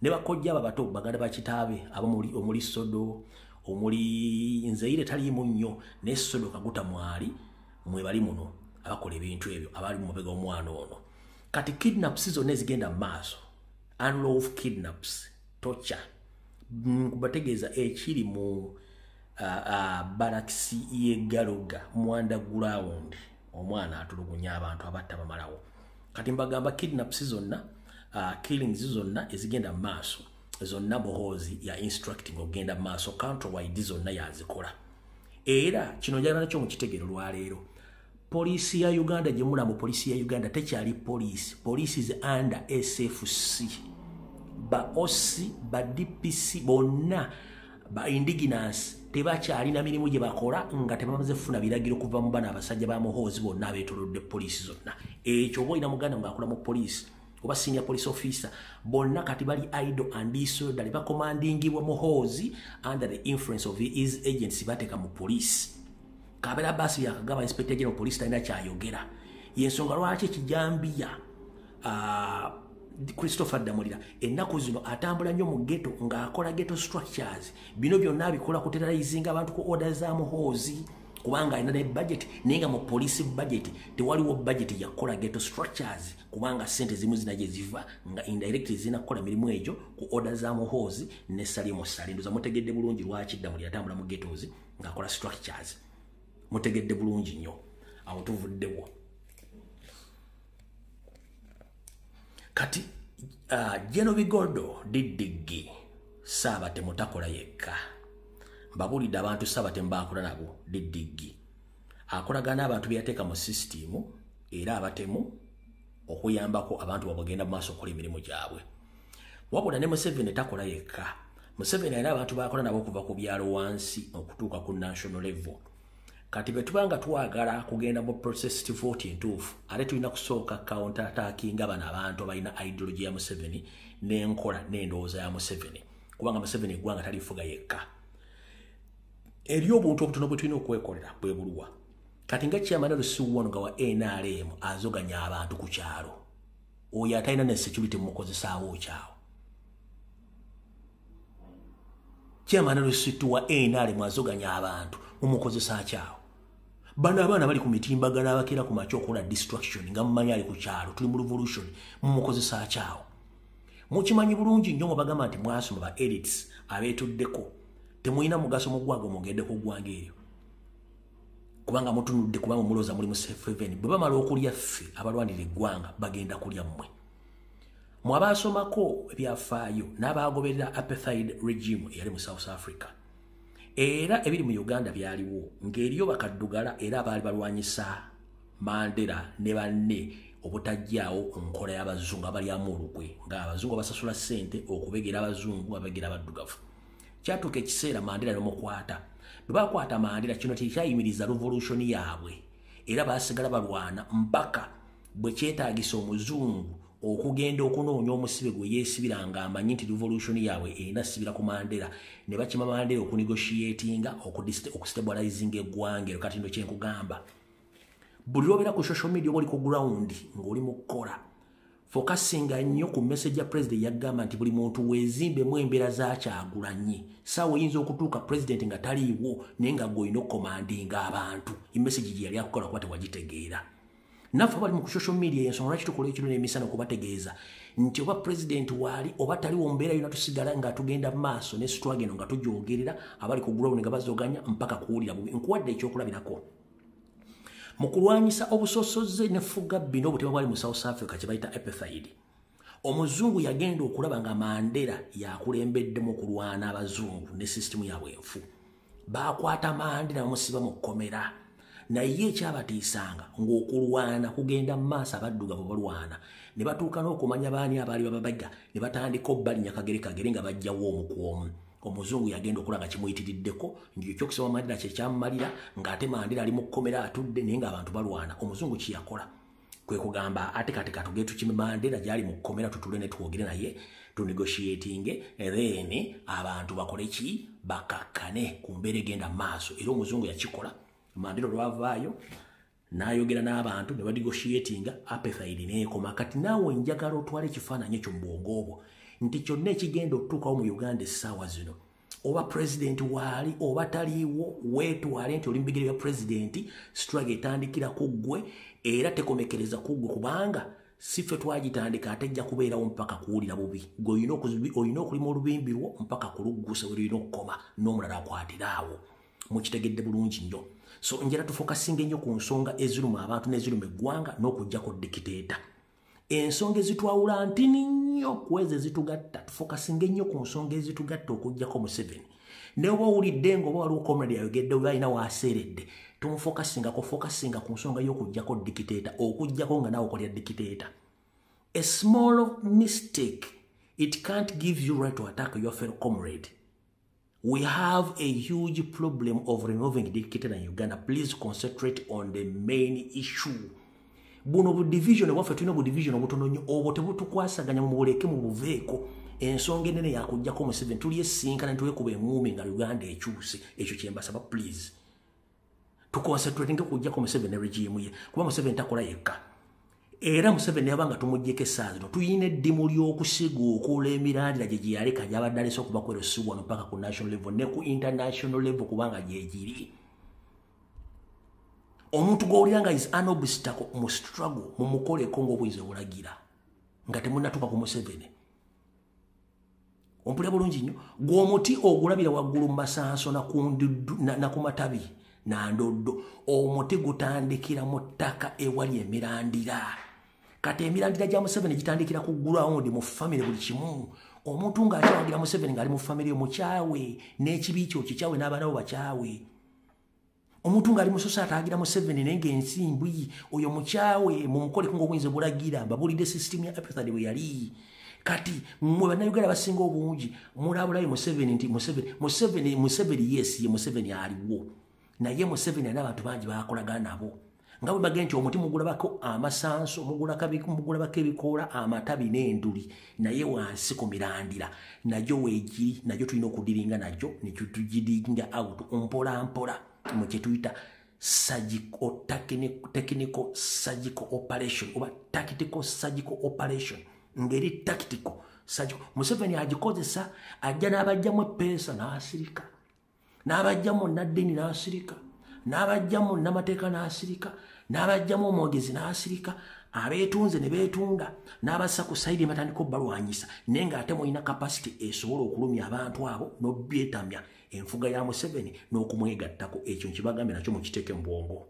ne bakojja ababato baganda bakitaabe omuli Sodo omuli Nzeire taliimu nnyo ne Sodo Kaguta mwali mwe bali muno abakola ebintu ebyo abali mu mabega omwana ono. Kati kidnaps zonna ezigenda mu maaso unlawful kidnaps torture kubategeeza ekiri mu Baraksi y'Egaloga Mwanda ground omwana atulugunya abantu abatta bamalawo. Kati mbagamba kidnaps zonna killings zonna ezigenda mu maaso zonna Muhoozi ya instructing ogenda mu maaso countrywide zonna yazikola. Era kino njagala nakyo mu kitegero lwaleero poliisi ya Uganda gye mulamu poliisi ya Uganda tekyali poliisi. Poliisi is under SFC. Ba OC ba DPC bonna ba indigenous tebakyalina mirimu gye bakola nga tebamaze funa biragiro kuva mu bana abasajja ba Muhoozi bonna abeetolodde poliisi zonna. Ekyo boina muganda ng'akola mu poliisi oba senior police officer bonna kati bali idle and disorderly ba commandingibwa Muhoozi under the influence of his agency bateka mu police. Kabera basi yakagaba inspector general police talina kyayogera. Yensonga lwaki kijambiya Christopher Damulira ennaku zino atambula nnyo mu ghetto ng'akola ghetto structures. Bino byonna bikola kuterrorizinga abantu ku order za Muhoozi kubanga alina ne budget nenga mu police budget tewaliwo budget yakola ghetto structures kubanga sente zimu zinaje ziva nga indirectly zinakola mirimu ejo ku order za Muhoozi ne Salimu Salinduza. Mutegedde bulungi lwaki Damulira atambula mu ghettos ng'akola structures. Mutegedde bulungi nnyo awo tuvuddewo. Kati Genovi Gordo Didigi saba temutakola yekka babulidde abantu saba tembakola nabo Didigi akolagana abantu byateeka mu system era abatemu okuyambako abantu babagenda mu maaso okukola emirimu gyabwe. Wabula ne Museveni takola yekka. Museveni era abantu bakola nabo okuva ku byalo wansi okutuuka ku national level. Kati betubanga twagala kugenda mu process to vote entuufu ate tulina kusooka counter attacking abana abantu abalina ideology ya Museveni n'enkola n'endowooza ya Museveni kubanga Museveni eggwanga talifuga yekka. Eri obuntu obutono bwe tulina okwekolera bwe bulwa. Kati nga chairman Lusuwano wa NRM azoganya abantu ku kyalo oyo atalina ne security mukozesaawo kyawo. Chairman Lusutu wa NRM azoganya abantu mumukozesa kyawo. Bano abaana bali ku mitimbagana abakira ku macho okola destruction nga mumanyi ali ku kyalo tuli mu revolution mumukozesa kyawo. Mukimanyi bulungi nnyo bagamba nti mwasoma ba elites abeetuddeko temuyina mugaso mu ggwanga mugende ku ggwanga eryo kubanga mutunudde kubanga muloza muri mu safe haven bwe bamala okulya ffe abalwanira eggwanga bagenda kulya mmwe. Mwabasomako ebyafaayo n'abagoberera apartheid regime eyali mu South Africa era ebiri mu Uganda byaliwo ng'eriyo bakaddugala era abaali balwanyisa Mandela ne banne obutajjaawo nkola y'abazungu abali amulukwe ng'abazungu basasula ssente okubegera abazungu abegera abaddugavu. Kyatuuka ekiseera Mandela n'omukwata bwe bakwata Mandela kino tekyayimiriza revolution yaabwe era basigala balwana mpaka bwe kyetaagisa omuzungu okugenda okunoonya omusibe gwe yeesibira ng'amanyi nti revolution yaabwe erina sibira ku Mandela ne bakima Mandela okunegotiatinga okustabilizing eggwanga eryo. Kati ndo kyenkugamba buli lwobeera ku social media oba oli ku ground ng'oli mu kukola focusinga nnyo ku message ya president yagamba nti buli muntu weezimbemu embeera zakyagulanye. Saawa oyinza okutuuka president nga taliiwo naye nga gw'olina okukomandinga abantu emessage gye yali akukola kuba tewagitegeera. Naffe bali mu social media yensonga lwaki tukola ekiro n'emisana okubategeeza nti oba president waali oba taliwo mbeera yonna tusigala nga tugenda maaso ne struggle nga tujoogerera abali ku ground nga bazoganya mpaka kuwulira bubi. Nkuwadde ekyokulabirako mu kulwanyisa obusosoze ne fuga bino obutema bwali mu South Africa kye bayita apartheid. Omuzungu yagenda okulaba nga Mandela yakulembeddemu okulwana abazungu ne system yaabwe enfu. Bakwata Mandela bamusiba mu kkomera. Naye ekyabatiisanga ng'okulwana kugenda mu maaso abaddugavu balwana. Ne batuuka n'okumanya baani abaali bababaga ne batandika obbalinya kagere nga bajjawo omu ku omu. Omuzungu yagenda okulaba nga kimuyitiriddeko ng'ekyokusoma Mandela kye kyamumalira ng'ate Mandela ali mu kkomera atudde naye ng'abantu balwana. Omuzungu kye yakola kwe kugamba ate kati katuge tukime Mandela gyali mu kkomera tutule ne twogere naye tunegotiatinge then abantu bakole ki bakakkane ku mbeera egenda maaso. Era omuzungu yakikola. Mandela lwavaayo n'ayogera n'abantu ne banegotiatinga apartheid n'ekoma. Kati naawe njagala otwala ekifaananyi ekyo mu bwongo obwo nti kyonna ekigenda okutuukawo mu Uganda essaawa zino oba president waali oba taliiwo weetwale nti oli mu bigere bya president struggle etandikira ku ggwe era tekomekereza ku ggwe kubanga si ffe twagitandika ate ejja kubeerawo mpaka kuwulira bubi. Gwe olina okulima olubimbi lwo mpaka kuluggusa olina okukoma n'omulala akwatiraawo. Mukitegedde bulungi nnyo. So njera tufokasinga ennyo ku nsonga eziruma abantu n'eziruma eggwanga n'okuggyako dikiteeta. Ensonga ezitwawula ntini nnyo ku ezo ezitugatta. Tufokasinga ennyo ku nsonga ezitugatta okuggyako Museveni. Ne oba owulidde ng'oba waliwo comrade yayogedde oba alina waaseeredde tumufokasinga ku nsonga y'okuggyako dikiteeta, okuggyako nga naawe okolera dikiteeta. A small mistake, it can't give you right to attack your fellow comrade. We have a huge problem of removing dictator in Uganda. Please concentrate on the main issue. Buno bu division waffe tulina bu division obutono nnyo obwo tebutukwasaganya mu buleke mu buveeko. Ensonga enene yakuggyako Museveni tulyesinkana ne tulekuba eŋŋuumi nga Uganda ekyuse. Ekyo kye mbasaba please. Tuconcentrating okuggyako Museveni ne regime ye kuba Museveni takola yekka. Era Museveni yabanga tumuggyeko essaawa zino tuyina eddimu ly'okusiga emirandira gye yaleka gy'abadde alese okuva ku erosi wano mpaka ku national level ne ku international level kubanga gyegiri. Omuntu gw'owulira nga is an obstacle mu struggle mumukoleko ng'obuyinza obulagira nga temunnatuuka ku Museveni. Ompulira bulungi nnyo. Gw'omuti ogulabira waggulu mu masanso na ku matabi na ndoddo, omuti gutandikira mu ttaka ewali emirandira. Kati emirandira gya Museveni gitandikira ku ground mu family buli kimu. Omuntu ng'akyawagira Museveni ng'ali mu family mukyawe n'ekibi kyo kikyawe n'abaana bo bakyawe. Omuntu ng'ali mu society agira Museveni naye ng'ensimbwi oyo mukyawe mumukoleko ng'obuyinza bulagira babulidde system ya apartheid bwe yali. Kati mwe bannayuganda basinga obungi mulabulayo Museveni nti Museveni yes ye Museveni aliwo. Naye Museveni n'abantu bangi bakolagana nabo. Nga bwe bagenda nti omuti mugulabako amasanso mugulabako ebikoola amatabi n'enduli naye wansi ku mirandira nagyo weegiri nagyo tulina okudiringa nagyo ne tugiringa out mpola mpola mu kye tuyita technical surgical operation oba tactical surgical operation. Ngeri tactical surgical Museveni agikozesa ajja n'abajjamu eppeesa n'asirika n'abajjamu naddini n'asirika n'abajjamu n'amateeka n'asirika n'abajjamu omwogezi n'asirika abeetunze ne beetunda n'abassa ku sayidi batandika obbalwanyisa naye ng'ate mulina capacity esobola okulumya abantu abo n'obyetamya enfuga ya Museveni n'okumwegattako. Ekyo nkibagambye nakyo mukiteeke mu bwongo.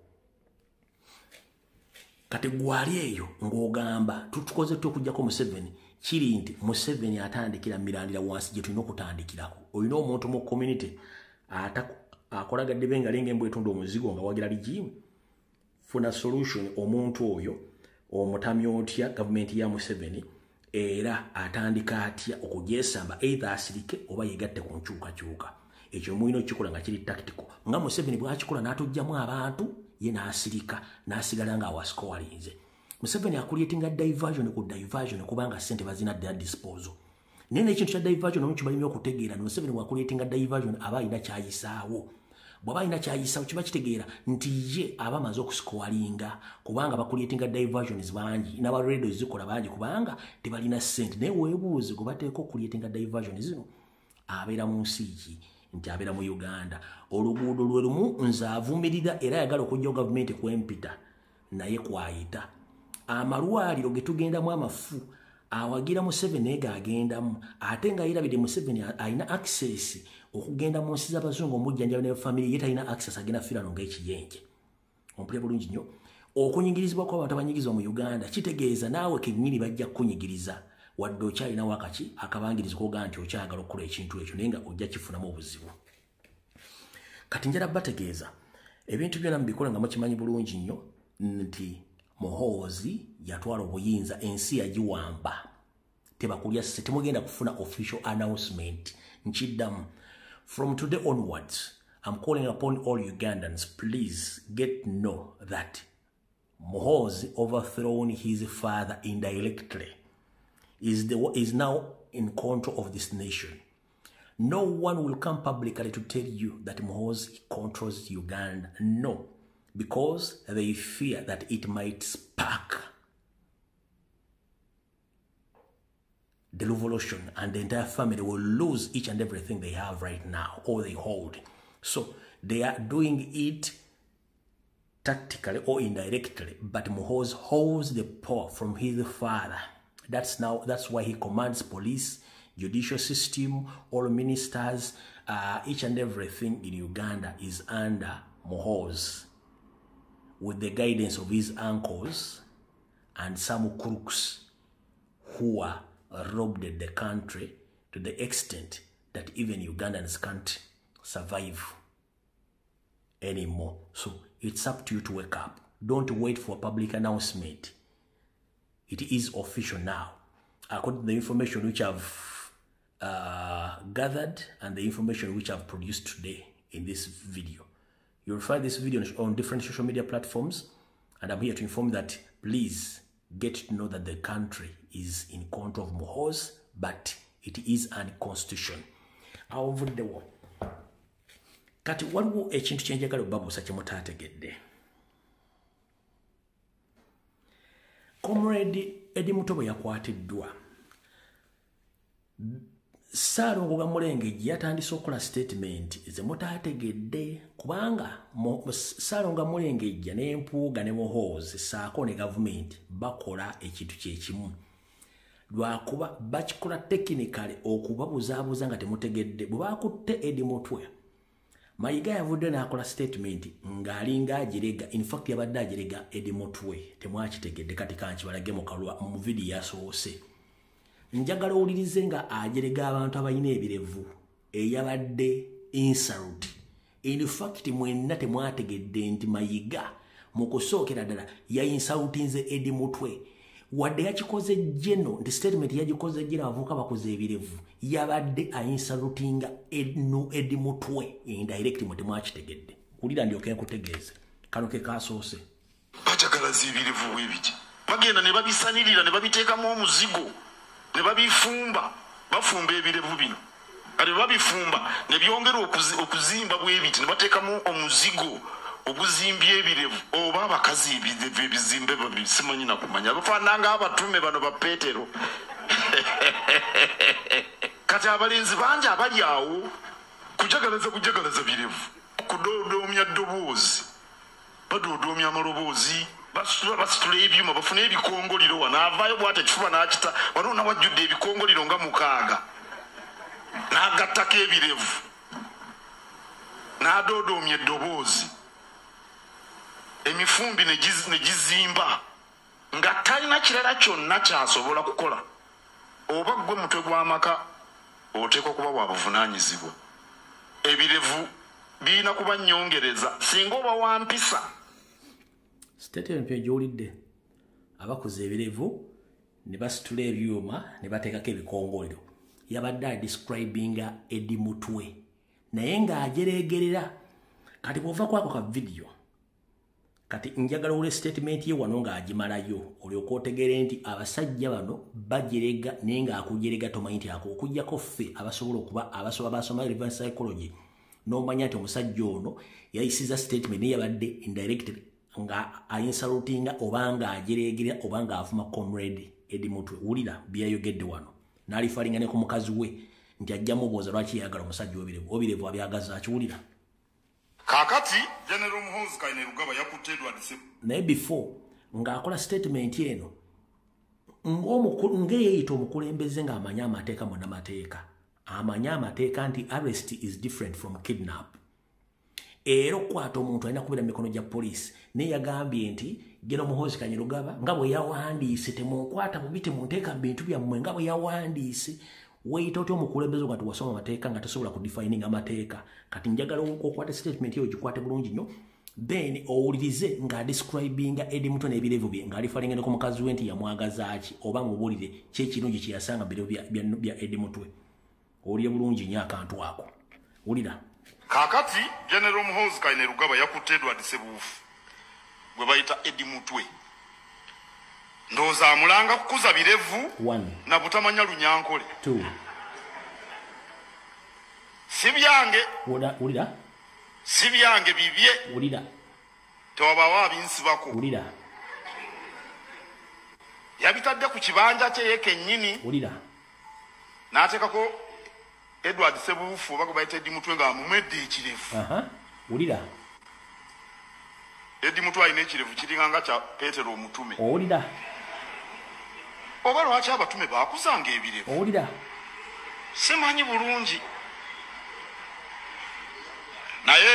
Kati gwali eyo ng'ogamba tutukoze okuggyako Museveni kiri nti Museveni atandikira mirandira wansi gye tulina okutandikirako. Olina omuntu mu community akolagadde benga lenge mbwetunda omuzigo nga wagira regime funa solution omuntu oyo omutamya otya gavumenti ya Museveni era atandika atya okugyesamba either asirike oba yegatte ku nkyukakyuka. Ekyo mulina okikola nga kiri tactical nga Museveni bw'akikola n'atugyamu abantu ye n'asirika n'asigala nga awasikowalinze. Museveni akulietinga diversion ku diversion kubanga ssente bazina dda disposal. Naye n'ekintu kya diversion omuntu kibalina okutegeera Museveni bw'akulietinga diversion aba alina kyayisaawo. Bw'aba alina kyayisaawo kiba kitegeera nti ye aba amaze okusikowalinga kubanga bakulietinga diversions bangi n'aba radio zikola bangi kubanga tebalina ssente. Naye weebuuze gwe bateeka okulietinga diversion zino abeera mu nsi ki nti abeera mu Uganda. Oluguudo lwe lumu nze avumirira era ayagala okujjawo gavumenti kwempita naye kwayita. Amalwaliro ge tugendamu amafu awagira Museveni naye gaagendamu ate nga yerabidde Museveni alina access okugenda mu nsi z'abazungu omujjanjaba ne family ye talina access agenda firano ng'ekiyenje. ompulira bulungi nnyo okunyigirizibwa kw'abantu abanyigizibwa mu Uganda kitegeeza naawe kennyini bajja kukunyigiriza wadde okyalinawo akabangirizi koga nti okyagala okukola ekintu ekyo naye nga ojja kifunamu obuzibu. Kati njala bategeeza ebintu byonna mubikola nga mukimanyi bulungi nnyo nti Muhoozi yatwala obuyinza ensi yagiwamba tebakulya sse temugenda kufuna official announcement nkiddamu. From today onwards I'm calling upon all Ugandans, please get to know that Muhoozi overthrown his father indirectly is now in control of this nation. No one will come publicly to tell you that Muhoozi controls Uganda. No, because they fear that it might spark the revolution and the entire family will lose each and everything they have right now or they hold. So they are doing it tactically or indirectly, but Muhoozi holds the power from his father. That's why he commands police, judicial system, all ministers, each and everything in Uganda is under Muhoozi, with the guidance of his uncles and some crooks who are robbed the country to the extent that even Ugandans can't survive anymore. So it's up to you to wake up. Don't wait for a public announcement. It is official now. According to the information which I've gathered and the information which I've produced today in this video. You'll find this video on different social media platforms, and I'm here to inform that please get to know that the country is in control of Muhoozi, but it is unconstitutional. Awuvuddewo. Kati waliwo ekintu kyenjagala obabuusa kye mutaategedde. Comrade Eddie Mutobo yakwatiddwa. Ssaalongo Gamulengejje yatandise okukola statement ze mutaategedde kubanga Ssaalongo Gamulengejje n'Empuuga ne Muhoozi ssaako ne gavumenti bakola ekintu kyekimu. Lwakuba bakikola technically okubabuzaabuza nga temutegedde. Bwe baakutte Eddie Mutwe, Mayiga yavudde n'akola statement ng'alinga agirega, in fact yabadde agirega Eddie Mutwe temwakitegedde kati kankibalage mu video yasoose. Njagala owulirize nga agirega abantu abalina ebirevu eyabadde insult. In fact mwenna temwategedde nti Mayiga mu kusookera ddala yayinsultinze Eddie Mutwe. Wadde yakikoze jeno, nti statement yagikoze jeno abavubuka bakoze ebirevu, yabadde ayinsalutinga Eddie Mutwe indirect temwakitegedde. Kulira ndyoke nkutegeeze. Kano ke kasoose. Bajagala zibirevu bwebiki. Bagenda ne babisanirira ne babiteekamu omuzigo. Ne babifumba. Bafumba ebirevu bino. Kale babifumba ne byongera okuzimba bwebiti ne bateekamu omuzigo. Obuzimbye ebirevu oba abakazi ebizimbe babisimanyi na kumanya bafaananga abatume bano ba Petero. Kati abalenzi bangi abali awo kujagalaza birevu kudoodoomya ddoboozi badoodoomya amaloboozi basitula ebyuma bafuna ebikongoliro wano avaayo bwate ekifuba n'akita wano nawajjudde ebikongoliro nga 6 n'agattako ebirevu n'adoodoomya eddoboozi emifumbi ne gizimba nga talina kirala kyonna kyasobola kukola. Oba gwe mutwe gw'amaka oteekwa kuba bwa buvunaanyizibwa. Ebirevu birina kuba nnyongereza singa oba wampisa. Statement gy'owulidde abakoze ebirevu ne basitula ebyuma ne bateekako ebikongolero. Yabadde adescribinga Eddie Mutwe naye ng'ajereegerera. Kati bw'ova kwako ka video kati njagala ule statement ye wano ng'agimalayo olyoka otegeere nti abasajja bano bagirega naye ng'akujerega tomanyi nti ako okuggyako ffe abasobola okuba basoma reverse psychology n'omanya nti omusajja ono yayisiza statement naye yabadde indirect nga ayinsalutinga oba ng'ajereegerera oba ng'avuma comrade Eddie Mutwe. Wulira byayogedde wano n'alifalinga ne ku mukazi we nti ajja mubooza lwaki yayagala omusajja obirevu abyagaza akiwulira. Kakati General Muhoozi Kainerugaba yakutte Edward Ssebu. Naye before ng'akola statement eno ng'eyeeyita omukulembeze ng'amanya amateeka munnamateeka. Amanya amateeka nti arrest is different from kidnap. era okukwata omuntu alina kubeera mikono gya poliisi naye yagambye nti geno Muhoozi Kanyerugaba nga bwe yawandiise temunkwata bubi temunteeka mu bintu byammwe nga bwe yawandiise weyita otya omukulembeze nga tiwasoma amateeka nga tosobola kudefining amateeka kati njagala okwata statement eyo gikwate bulungi nnyo then owulirize ng'adescribinga Eddie Mutwe n'ebirevu bye ng'alifalinga ne ku mukazi we nti yamwagaza ki oba mubuulire ki ekirungi kye yasanga mu birevu bya Eddie Mutwe owulire bulungi nnyo akantu ako wulira kakati General Muhoozi Kanyerugaba yakutte Edward Ssebuufu gwe bayita Eddie Mutwe ndowooza amulanga kukuza birevu na butamanya lunyankole si byange wulira si byange bibye wulira tewabaawo abinsibako wulira yabitadde ku kibanja kye ye kennyini wulira n'ateekako Edward Ssebuufu oba gwe bayita Eddie Mutwe ng'amumedde ekirevu wulira Eddie Mutwe alina ekirevu kiringanga kya Peetero Omutume owulira oba lwaki abatume baakuzanga ebirevu owulira simanyi bulungi naye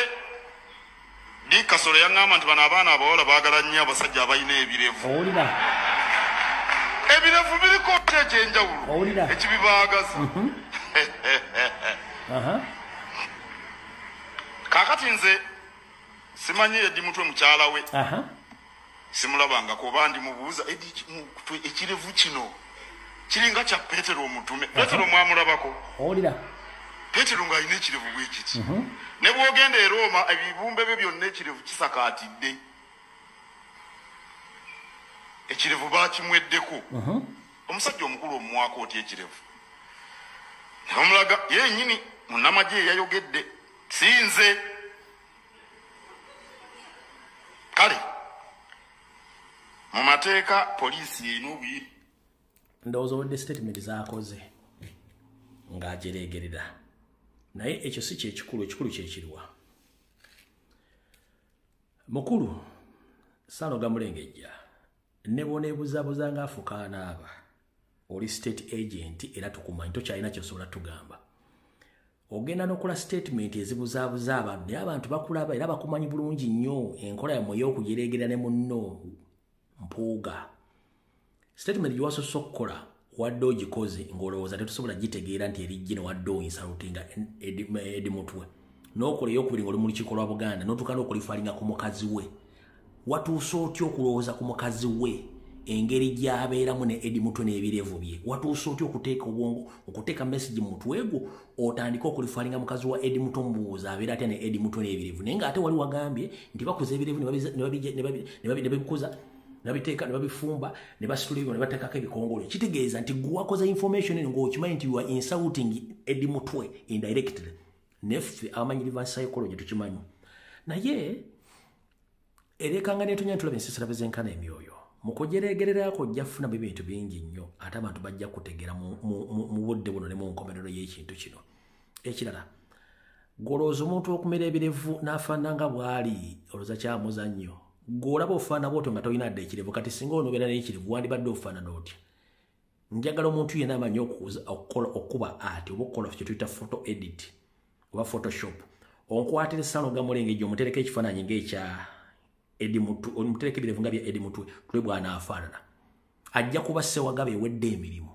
Dick Kasolo yaŋŋamba nti bano abaana abawala baagala nnyo abasajja abalina ebirevu owulira ebirevu biriko ekyenjawulo ekibibaagaza kaakati nze simanyi Eddie Mutwe mukyala we simulabangako oba ndimubuuza ekirevu kino kiringa kya Peetero Omutume Peetero mwamulabako owulira Peetero ng'alina ekirevu bwe kiti ne bw'ogenda e Roma ebibumbe bye byonna ekirevu kisakaatidde ekirevu baakimweddeko omusajja omukulu omumwaka oti ekirevu ne bamulaga yennyini munnamagye yayogedde sinze kale mu mateeka poliisi erina obuyiri ndowooza owedde statement z'akoze ng'agireegerera naye ekyo si kyekikulu ekikulu kyekiriwa mukulu Saloga Mulengejja ne bw'oneebuzaabuza ng'afuuka anaaba oli state agent era tukumanyi tokyalina kyosobola tugamba ogenda n'okola statement ezibuzaabuza abantu naye abantu bakulaba era bakumanyi bulungi nnyo enkola yammwe ey'okugireegerera ne munno mpuuga statement gyewasoose okukola wadde ogikoze ng'olowooza tetusobola gitegeera nti erijje ne wadde oyinsalutinga Eddie Mutwe n'okola ey'okubiri ng'oli mu lukiiko lwa Buganda n'otuuka n'okulifalinga ku mukazi we watuuse otya okulowooza ku mukazi we engeri gy'abeeramu ne Eddie Mutwe n'ebirevu bye watuuse otya okuteeka obwongo okuteeka message mu mutwe gwo otandike okulifalinga mukazi wa Eddie Mutwe omubuuza abeera atya ne Eddie Mutwe n'ebirevu naye ng'ate wali wagambye nti bakuza ebirevu ne babikuza nabiteeka ne babifumba ne basitulirwa ne bateekako ebikongole kitegeeza nti gwe wakoze information eno ng'okimanyi nti you are insulting Eddie Mutwe indirectly neffe abamanyi reverse psychology tukimanyi naye erekanga neetonya ntulaba ensisira bezenkana emyoyo mu kujereegererako ojja kufunamu ebintu bingi nnyo ate abantu bajja kutegeera mu budde buno ne mu nkomerero y'ekintu kino ekirala golooza omuntu okumera ebirevu n'afaanana nga bw'ali olowooza kyamuzannyo gw'olaba ofaana bw'otyo nga tolina dde ekirevu kati singa onobeera n'ekirevu wandibadde ofaanana otya njagala omuntu yenna amanyi okuba ati oba okukola kye tuyita photo edit oba photoshop onkwatira Saloga Mulengejja omutereka ekifaananyi ng'ekya Eddie Mutwe omutereka ebirevu nga bya Eddie Mutwe tule bw'anaafaanana ajja kuba Ssewagaba ewedde emirimu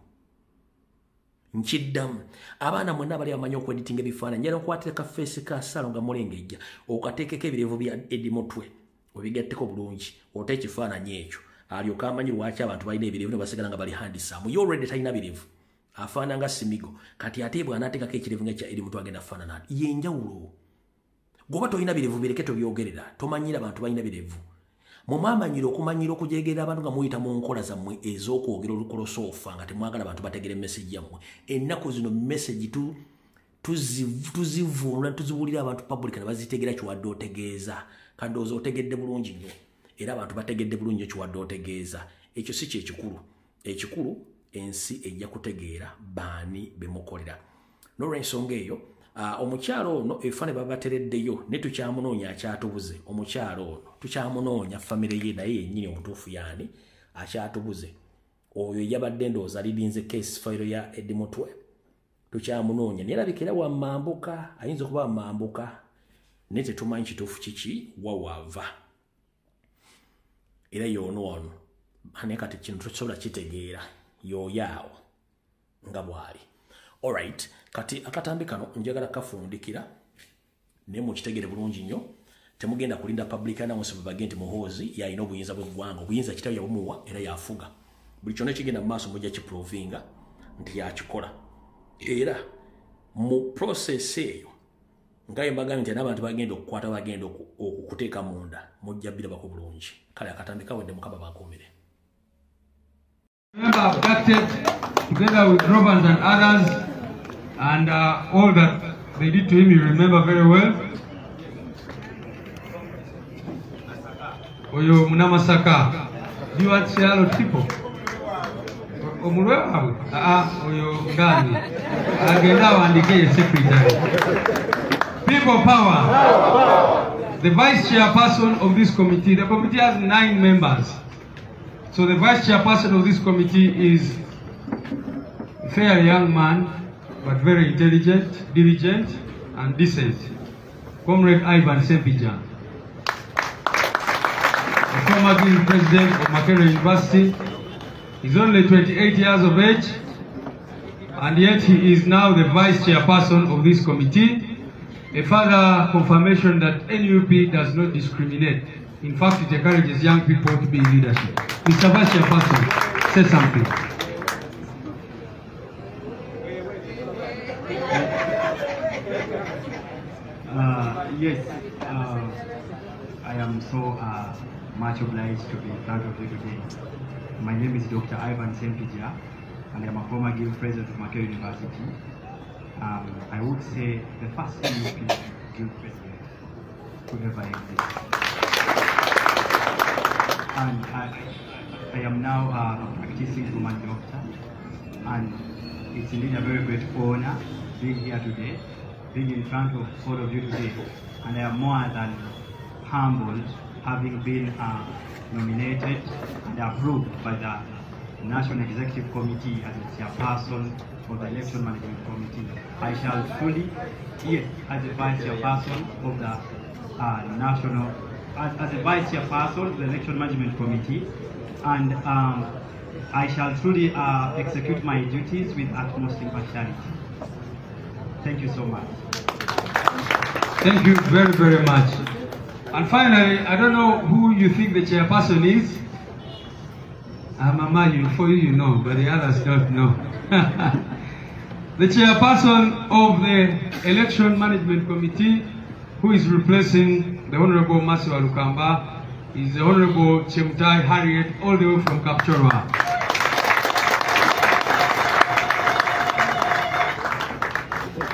nkiddamu abaana mwenna abali abamanyi okweditinga ebifaananyi njala okwatira ka feesi ka Saloga Mulengejja okateekeko ebirevu bya Eddie Mutwe obigatteko bulungi ote ekifaananyi ekyo alyoka amanyi lwaki abantu balina ebirevu ne basigala nga bali handisaamu ye already talina birevu afaana nga Simigo kati ate bw'anaateekako ekirevu ng'ekya Eddie Mutwe agenda afaanana yenjawulo goba tolina birevu bireke tobyogerera tomanyira abantu balina birevu mumamanyira okumanyira okujegerera abantu nga muyita mu nkola zammwe ez'okwogera olukolosoofa nga temwagala abantu bategere message yammwe ennaku zino message tuzivuunula tuziwulira abantu public ne bazitegeera kiwadde otegeeza kandowooza otegedde bulungi nnyo era abantu bategedde bulungi nnyo kiwadde otegeeza ekyo si kyekikulu ekikulu ensi ejja kutegeera baani bemukolera n'olw'ensonga eyo omukyalo ono ebifaane baba batereddeyo ne tukyamunoonya akyatubuze omukyalo ono tukyamunoonya famire ye naye yennyini omutuufu yaani akyatubuze oyo yabadde ndowooza lirinze case file ya Eddie Mutwe tukyamunoonya naye erabika era wammambuka ayinza okuba wammambuka naye tetumanyi kituufu kiki wawaava era yoonoono naye kati kino tokisobola kitegeera yooyaawo nga bw'ali. Alright, kati akatambi kano njagala kafundikira naye mukitegere bulungi nnyo. Temugenda kulinda public announcement bagenti Muhoozi yalina obuyinza bw'eggwanga. Obuyinza kitaawe yabumuwa era yafuga. Buli kyonna kigenda mu maaso mujja kiprovinga nti yakikola. Era mu process eyo ngaye mbagambye nti n'abantu bagenda okukwata bagenda okuteeka munda mujja birabako bulungi. Kale akatambi kawedde Mukama bankuumire. Remember, abducted together with robbers and others, and all that they did to him, you remember very well. Oyo Munamasaka, do you want to say hello to people? Omulwewawe? Oyo Ngani. Agenda wandike secretary. People power. The vice chairperson of this committee, the committee has 9 members. So the vice chairperson of this committee is a fair young man, but very intelligent, diligent, and decent. Comrade Ivan Sempija, the former Dean President of Makerere University. He's only 28 years of age, and yet he is now the vice chairperson of this committee. A further confirmation that NUP does not discriminate. In fact, it encourages young people to be in leadership. Mr. Vice Chairperson, say something. Yes, I am so much obliged to be in front of you today. My name is Dr. Ivan Sempija, and I am a former Guild President of Makerere University. I would say the first NUP Guild President to ever exist. And I am now a practicing woman doctor, and it's indeed a very great honor being here today, being in front of all of you today, and I am more than humbled having been nominated and approved by the National Executive Committee as a chairperson of the Election Management Committee. I shall truly, yes, as a vice chairperson of the National, as a vice chairperson of the Election Management Committee, and I shall truly execute my duties with utmost impartiality. Thank you so much. Thank you very, very much. And finally, I don't know who you think the chairperson is. Mama, for you, you know, but the others don't know. The chairperson of the Election Management Committee, who is replacing the Honorable Masiwa Lukamba, is the Honorable Chemtai Harriet, all the way from Kapchorwa.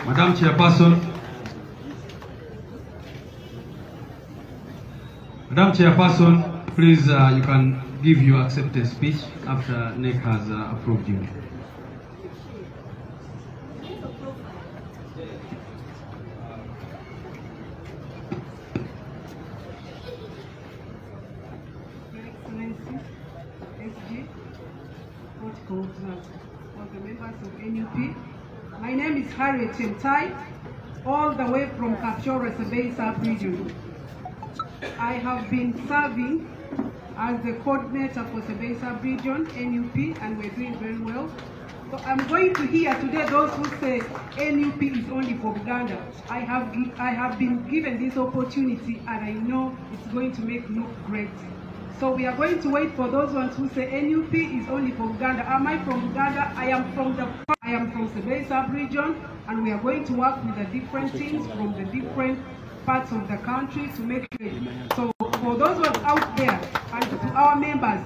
Madam Chairperson, please, you can give your acceptance speech after NEC has approved you. Of the members of NUP. My name is Harriet Chemtai, all the way from Kapchorwa Sabei sub-region. I have been serving as the coordinator for Sabei sub-region, NUP, and we're doing very well. So I'm going to hear today those who say NUP is only for Uganda. I have been given this opportunity, and I know it's going to make NUP great. So we are going to wait for those ones who say NUP is only for Uganda. Am I from Uganda? I am from Sabei sub-region, and we are going to work with the different teams from the different parts of the country to make it. So for those ones out there and to our members,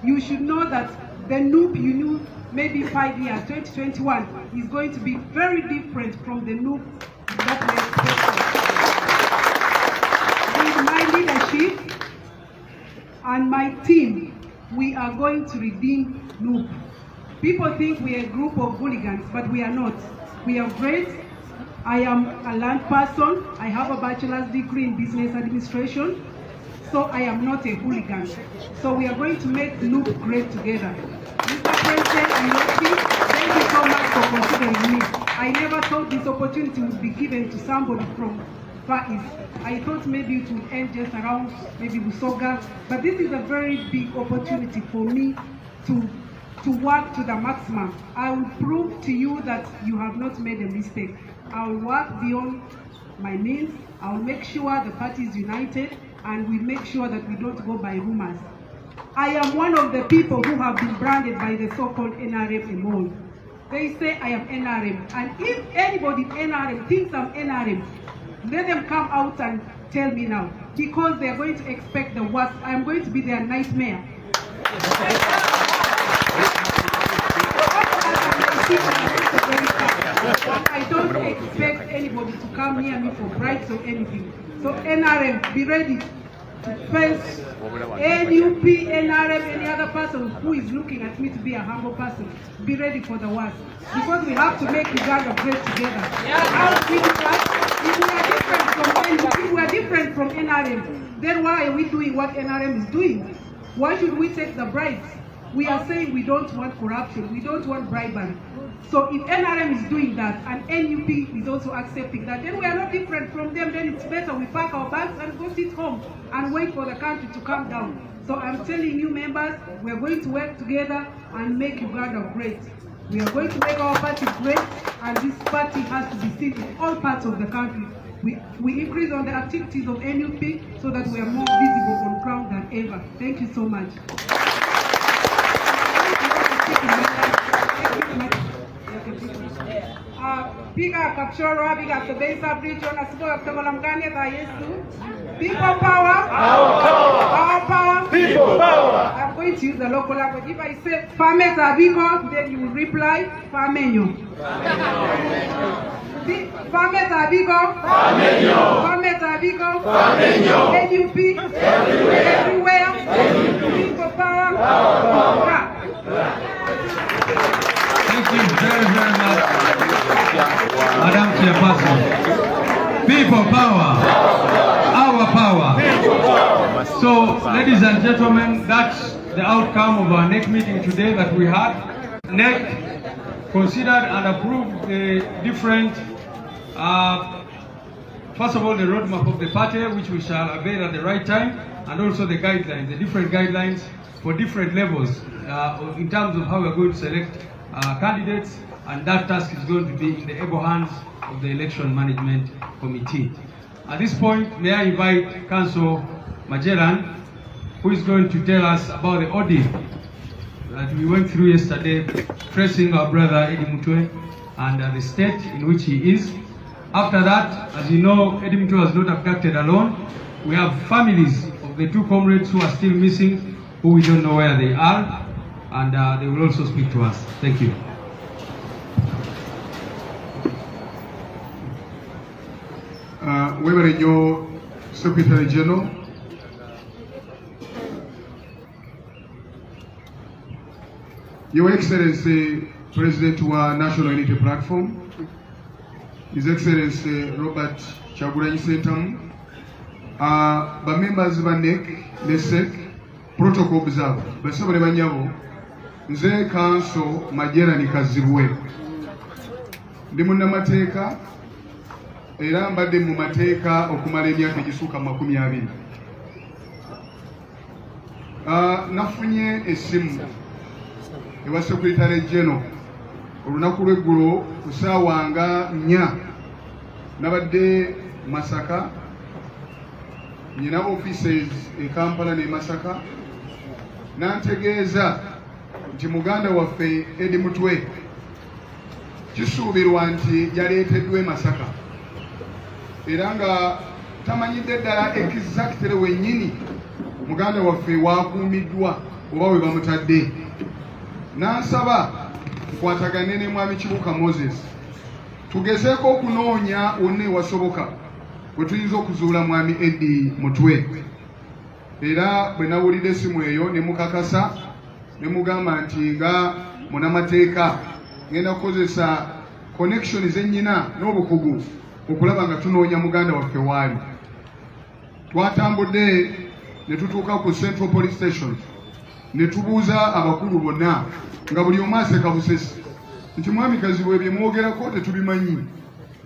you should know that the NUP you knew maybe 5 years, 2021, is going to be very different from the NUP that we expected. With my leadership and my team, we are going to redeem NUP. People think we are a group of hooligans, but we are not. We are great. I am a land person. I have a bachelor's degree in business administration. So I am not a hooligan. So we are going to make NUP great together. Mr. President, thank you so much for considering me. I never thought this opportunity would be given to somebody from Far East. I thought maybe it would end just around maybe Busoga, but this is a very big opportunity for me to work to the maximum. I will prove to you that you have not made a mistake. I will work beyond my means. I will make sure the party is united, and we make sure that we don't go by rumors. I am one of the people who have been branded by the so-called NRM MO. They say I am NRM, and if anybody in NRM thinks I'm NRM, let them come out and tell me now, because they are going to expect the worst. I am going to be their nightmare. I don't expect anybody to come near me for bribes or anything. So NRM, be ready to face NUP, NRM, any other person who is looking at me to be a humble person. Be ready for the worst. Because we have to make Uganda great together. How do we do that? If we are different from NRM, then why are we doing what NRM is doing? Why should we take the bribes? We are saying we don't want corruption, we don't want bribery. So if NRM is doing that and NUP is also accepting that, then we are not different from them. Then it's better we pack our bags and go sit home and wait for the country to calm down. So I'm telling you, members, we are going to work together and make Uganda great. We are going to make our party great, and this party has to be seen in all parts of the country. We increase on the activities of NUP so that we are more visible on ground than ever. Thank you so much. Big up Kapchorwa, big up the base of region, as well as the Malamgania by Yesu. People power, our power, people power. I'm going to use the local language. If I say Farmers Abigo, then you will reply Farmenyo. Farmers Abigo, Farmers Abigo, NUP, everywhere, people power. Thank you very, very much, Madam Chairperson. People power, our power. So, ladies and gentlemen, that's the outcome of our NEC meeting today that we had. NEC considered and approved the different, first of all, the roadmap of the party, which we shall avail at the right time, and also the guidelines, the different guidelines for different levels in terms of how we're going to select candidates, and that task is going to be in the able hands of the Election Management Committee. At this point, may I invite Councillor Majeran, who is going to tell us about the audit that we went through yesterday, tracing our brother Eddie Mutwe and the state in which he is. After that, as you know, Eddie Mutwe was not abducted alone. We have families of the two comrades who are still missing, who we don't know where they are, and they will also speak to us. Thank you. Webere nyo Secretary General, Your Excellency President wa National Unity Platform, His Excellency Robert Kyagulanyi Ssentamu, ba members ba NEC, NESEC, protocol observer, basabale banyabo, nze Council Majeran Kazibwe. Ndi munnamateeka era mbadde mu mateeka okumala emyaka egisuuka 20. Nafunye essimu ewa Secretary General olunaku lw'eggulo ku ssaawa nga 4. Nabadde Masaka, nyina offices e Kampala ne Masaka, nantegeeza nti muganda waffe Eddie Mutwe kisuubirwa nti yaleeteddwa e Masaka, era nga tamanyidde ddala exactly wennyini muganda waffe waakuumiddwa oba we bamutadde. N'ansaba tukwatagane ne Mwami Kibuka Moses tugezeeko okunoonya wonna ewasoboka bwe tuyinza okuzuula Mwami Eddie Mutwe. Era bwe nawulira essimu eyo ne mukakasa ne mugamba nti nga munamateeka ngenda kukozesa connection zennyina n'obukugu okulaba nga tunoonya muganda waffe waali. Twatambudde ne tutuuka ku Central Police Station ne tubuuza abakulu bonna nga buli omu aseka busesi nti mwami Kazibwe bye mwogerako tetubimanyi.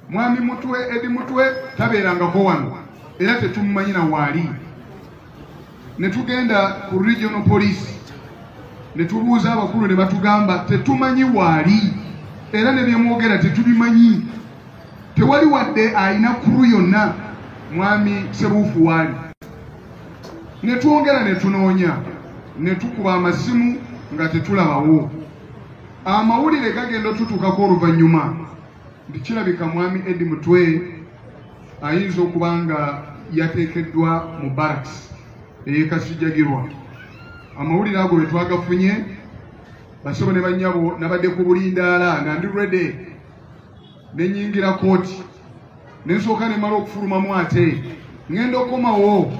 mwami mutwe edi mutwe tabeerangako wano era tetumumanyi na waali. Ne tugenda ku regional police ne tubuuza abakulu ne batugamba tetumanyi waali era ne byemwogera tetubimanyi. Tewali wadde alina kuru yonna mwami Sebuufu waali. Ne twongera ne tunoonya ne tukuba amasimu nga tetulabawo. Amawulire gagenda tutuukako oluvannyuma nti kirabika mwami Edi Mutwe ayinza okuba nga yateekeddwa mu barracks ey'Ekasijjagirwa. Amawulire ago bwe twagafunye basebo ne bannyabo nabadde ku bulindaala nga ndi ready ne nnyingira kooti ne nsooka ne mala okufulumamu ate ngenda okomawo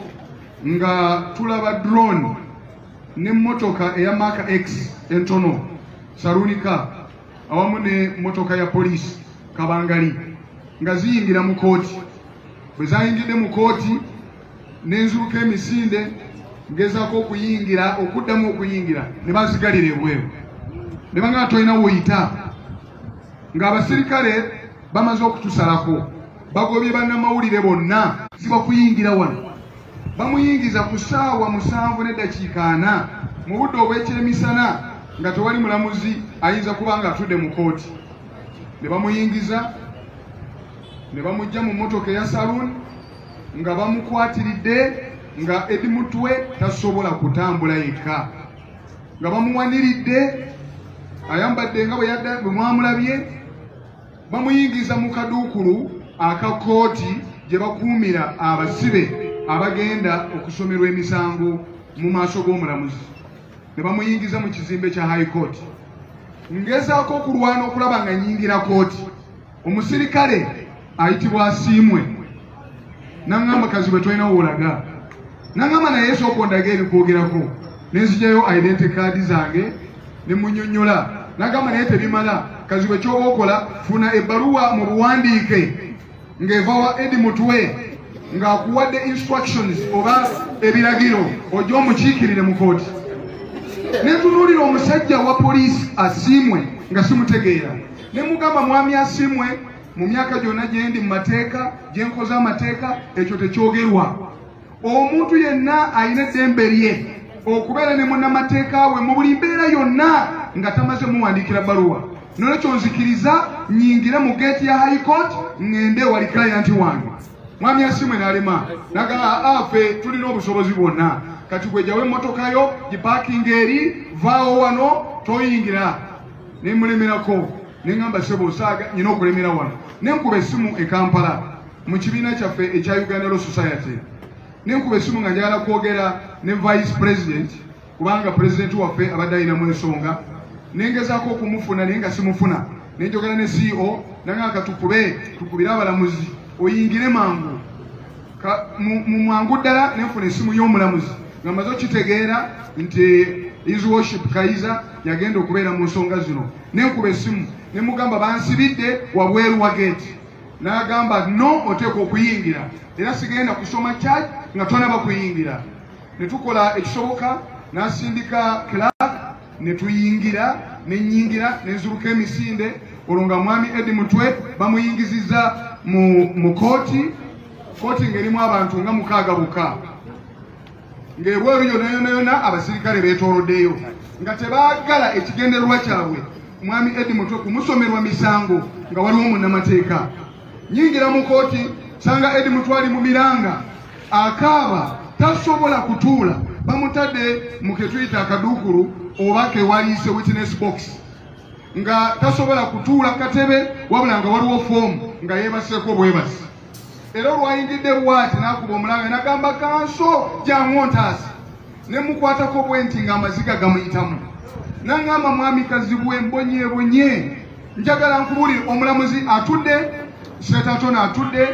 nga tulaba drone n'emmotoka eya Mark X entono salunika awamu n'emmotoka ya poliisi Kabangali nga ziyingira mu kooti. Bwe zayingidde mu kooti n'enzuuka emisinde ngezaako okuyingira okuddamu okuyingira ne bazigalira ebweru ne banga tolina woyita ng'abasirikale bamaze okutusalako bagobye bannamawulire bonna zibakuyingira wano. Bamuyingiza ku ssaawa 7:40 mu budde obw'ekyemisana nga tewali mulamuzi ayinza kuba nga atudde mu kooti. Ne bamuyingiza ne bamujja mu mmotoka eya saloon nga bamukwatiridde nga Edi Mutwe tasobola kutambula yekka, nga bamuwaniridde ayambadde nga bwe mwamulabye. Bamuyingiza mu kaduukulu aka kooti gye bakuumira abasibe abagenda okusomerwa emisango mu maaso g'omulamuzi. Ne bamuyingiza mu kizimbe kya High Court. Ngezaako okulwana okulaba nga nnyingira kooti. Omusirikale ayitibwa Asiimwe n'angamba kazi bwe tolina woolaga. N'angamba naye sooka ondaga ebikwogerako. Ne nzijayo identity card zange ne munnyonnyola. N'agamba naye tebimala, kazi bwe ky'oba okola funa ebbaluwa mu buwandiike ng'eva wa Edi Mutwe ng'akuwadde instructions oba ebiragiro ojja omukiikirire mu kooti. Ne ntunuulira omusajja wa poliisi Asiimwe nga simutegeera. Ne mugamba mwami Asiimwe mu myaka gyonna gye ndi mu mateeka gye nkoze amateeka ekyo tekyogerwa. Omuntu yenna alina eddembe lye okubeera ne munnamateeka we mu buli mbeera yonna nga tamaze muwandiikira bbaluwa. Nolwekyo nzikiriza nnyingire mu geeti ya High Court ngende wali client wange. Mwami Asiimwe n'alema n'agamba ffe tulina obusobozi bwonna kati gwe gyawe emmotoka yo gipaakinga eri vaawo wano toyingira. Ne mulemerako ne ngamba sebo osaaga nyina okulemera wano. Ne nkuba essimu e Kampala mu kibiina kyaffe ekya Uganda Law Society. Ne nkuba essimu nga njagala kwogera ne Vice President kubanga President waffe abadde alinamu ensonga. Ne ngezaako okumufuna naye nga simufuna. Ne njogera ne CEO nangaka tukubire abalamuzi oyingire mangu. Mu mwangu ddala ne nfuna essimu y'omulamuzi nga maze okitegeera nti His Worship Kaiza yagenda okubeera mu nsonga zino. Ne nkuba essimu ne mugamba bansibidde wabweru wa geeti. N'agamba no oteekwa okuyingira era sigenda kusoma charge nga tonaba kuyingira. Ne tukola ekisoboka n'asindika clerk ne tuyingira ne nnyingira ne nzuluka emisinde olwo nga mwami Edi Mutwe bamuyingizizza mu kooti ng'erimu abantu nga 6 ng'ebweru yonna abasirikale beetooloddeyo nga tebaagala ekigendererwa kyabwe mwami Edi Mutwe kumusomerwa misango nga waliwo munnamateeka. Nyingira mu kooti sanga Edi Mutwe ali mu miranga akaaba tasobola kutuula. Bamutadde mu ke tuyita akaduukulu oba ke waliise witness box nga tasobola kutuula katebe wabula nga waliwo foomu nga yeebaseeko bwebasi. Era olwayingidde bw'ati n'akuba omulanga n'agamba kanso gy'aŋontaasi ne mukwatako bwe nti ng'amaziga gamuyitamu. N'aŋŋamba mwami Kazibwe mbonyeebonye njagala nkubuulire omulamuzi atudde, Setatona atudde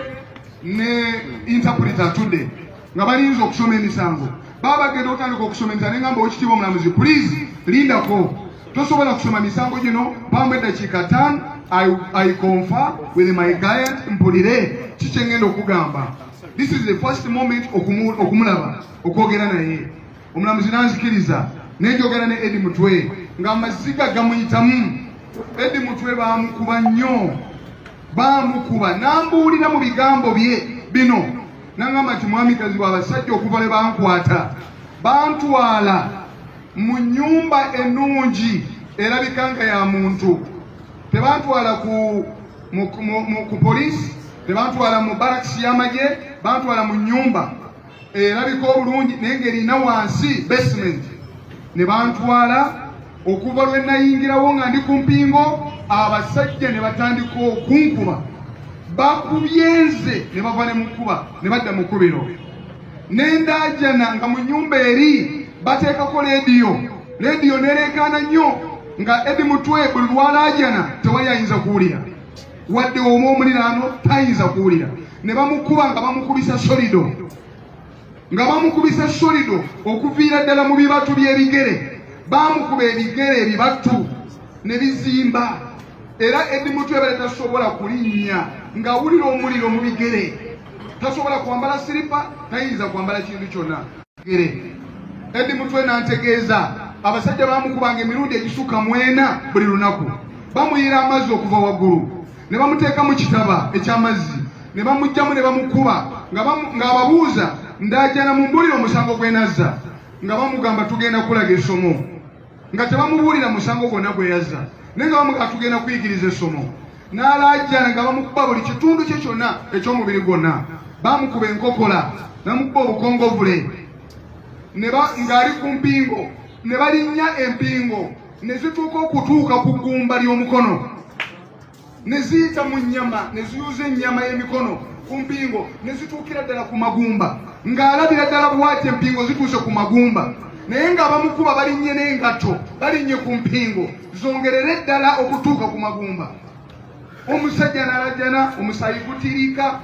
ne interpreter atudde nga balinza okusoma emisango. Baba bagenda okutandika okusoma emisango ne ngamba Oweekitiibwa omulamuzi please lindako tosobola kusoma misango gino pamba eddakiika 5 I confer with my client mpulire kiki ngenda okugamba. This is the first moment okumulaba okwogera naye. Omulamuzi n'anzikiriza nenjogera ne Edi Mutwe nga amaziga gamuyitamu. Edi Mutwe bamukuba nnyo bamukuba nambuulira mu bigambo bye bino nangamba nti mwamikazi w'abasajja okuva ne bankwata bantwala mu nnyumba ennungi erabika nga ya muntu tebantwala ku poliisi tebantwala mu barakisi y'amagye bantwala mu nnyumba erabika obulungi naye ng'erina wansi basement ne bantwala okuva lwe nayingirawo nga ndi ku mpingo abasajja ne batandika okunkuba bakubyenze ne bava ne mukuba ne badda mu kkubiro n'endaajana nga mu nnyumba eri bateekako leediyo nereekaana nnyo nga Eddie Mutwe buli lwalaajana tewali ayinza kuwulira wadde omu omuliraano tayinza kuwulira ne bamukuba nga bamukubisa solido okuviira ddala mu bibatu by'ebigere bamukuba ebigere ebibatu ne bizimba era Eddie Mutwe bale tasobola kulinnya nga awulira omuliro mu bigere tasobola kwambala siripa tayinza kwambala kintu kyonna Eddie Mutwe nantegeeza abasajja bamukubanga emirundi egisukka 4 buli lunaku bamuyira amazzi okuva waggulu ne bamuteeka mu kitaba eky'amazzi ne bamugjamu ne bamukuba nga ababuuza ndaajana mu mbuliro omusango gwe nazza nga bamugamba tugenda kulaga essomo nga tebamubuulira musango gwonna gwe yazza naye nga bamugamba tugenda kuyigiriza essomo n'alaajana nga bamukuba buli kitundu kye kyonna eky'omubiri gwonna bamukuba enkokola bamukuba obukongovule ng'ali ku mpingo ne balinnya empingo ne zituuka okutuuka ku ggumba ly'omukono ne ziyita mu nnyama ne ziyuza ennyama y'emikono ku mpingo ne zituukira ddala ku magumba ng'alabira ddala bw'ati empingo zituuse ku magumba naye nga bamukuba balinnye n'engatto balinnye ku mpingo zongerere ddala okutuuka ku magumba omusajja n'alajjana omusaayi gutiriika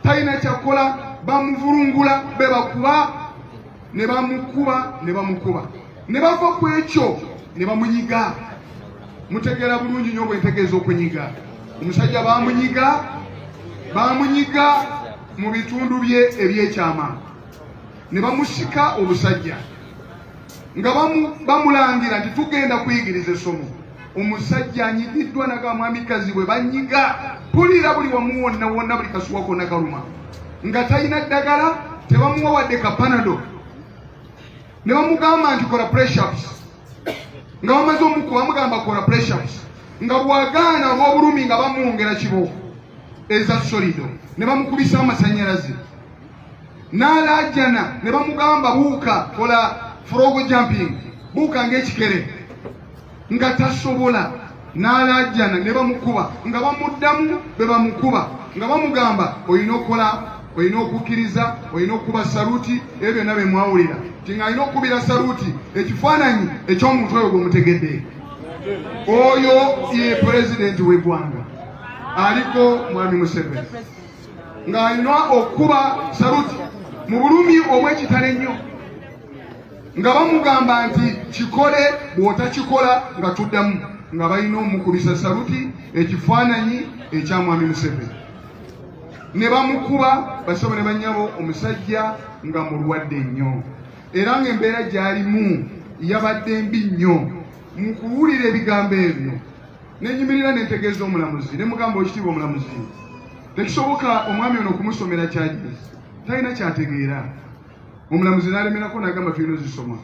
talina kyakkola bamuvulungula be bakuba ne bamukuba ne bava ku ekyo ne bamunyiga mutegeera bulungi nnyo bwe ntegeeza okunyiga omusajja bamunyiga mu bitundu bye ebyekyama ne bamusika obusajja nga bamulangira nti tugenda kuyigiriza essomo omusajja anyigiddwa naga mwamikazi bwe banyiga pulira buli wamu wonna buli kasuwa konna kaluma nga talina ddagala tebamuwa wadde kapanado ne bamugamba nti kola press-ups nga bamaze omukuba bamugamba kola press-ups nga bwagaana olw'obulumi nga bamwongera kibo eza solido ne bamukubisa amasannyalaze n'alaajana ne bamugamba buuka kola frog jumping buuka ng'ekikere nga tasobola n'alaajana ne bamukuba nga bamuddamu be bamukuba nga bamugamba olina okukkiriza olina okukuba saluti ebyo byonna bye mwawulira nti ng'alina okukubira saluti ekifaananyi eky'omuntu oyo gwemutegedde oyo ye pulezidenti w'eggwanga aliko mwami Museveni ng'alina okukuba saluti mu bulumi obw'ekitalo ennyo nga bamugamba nti kikole bw'otakikola nga tuddamu nga balina omukubisa saluti ekifaananyi ekya mwami Museveni ne bamukuba basaba ne bannyabo omusajja nga mulwadde nnyo era ng'embeera gy'alimu yabadde mbi nnyo mu kuwulira ebigambo ebyo nenyimirira nentegeeza omulamuzi ne mugamba ekitiibwa omulamuzi tekisoboka omwami ono okumusomera charges talina kyategeera omulamuzi n'alemerako n'agamba tulina ozisoma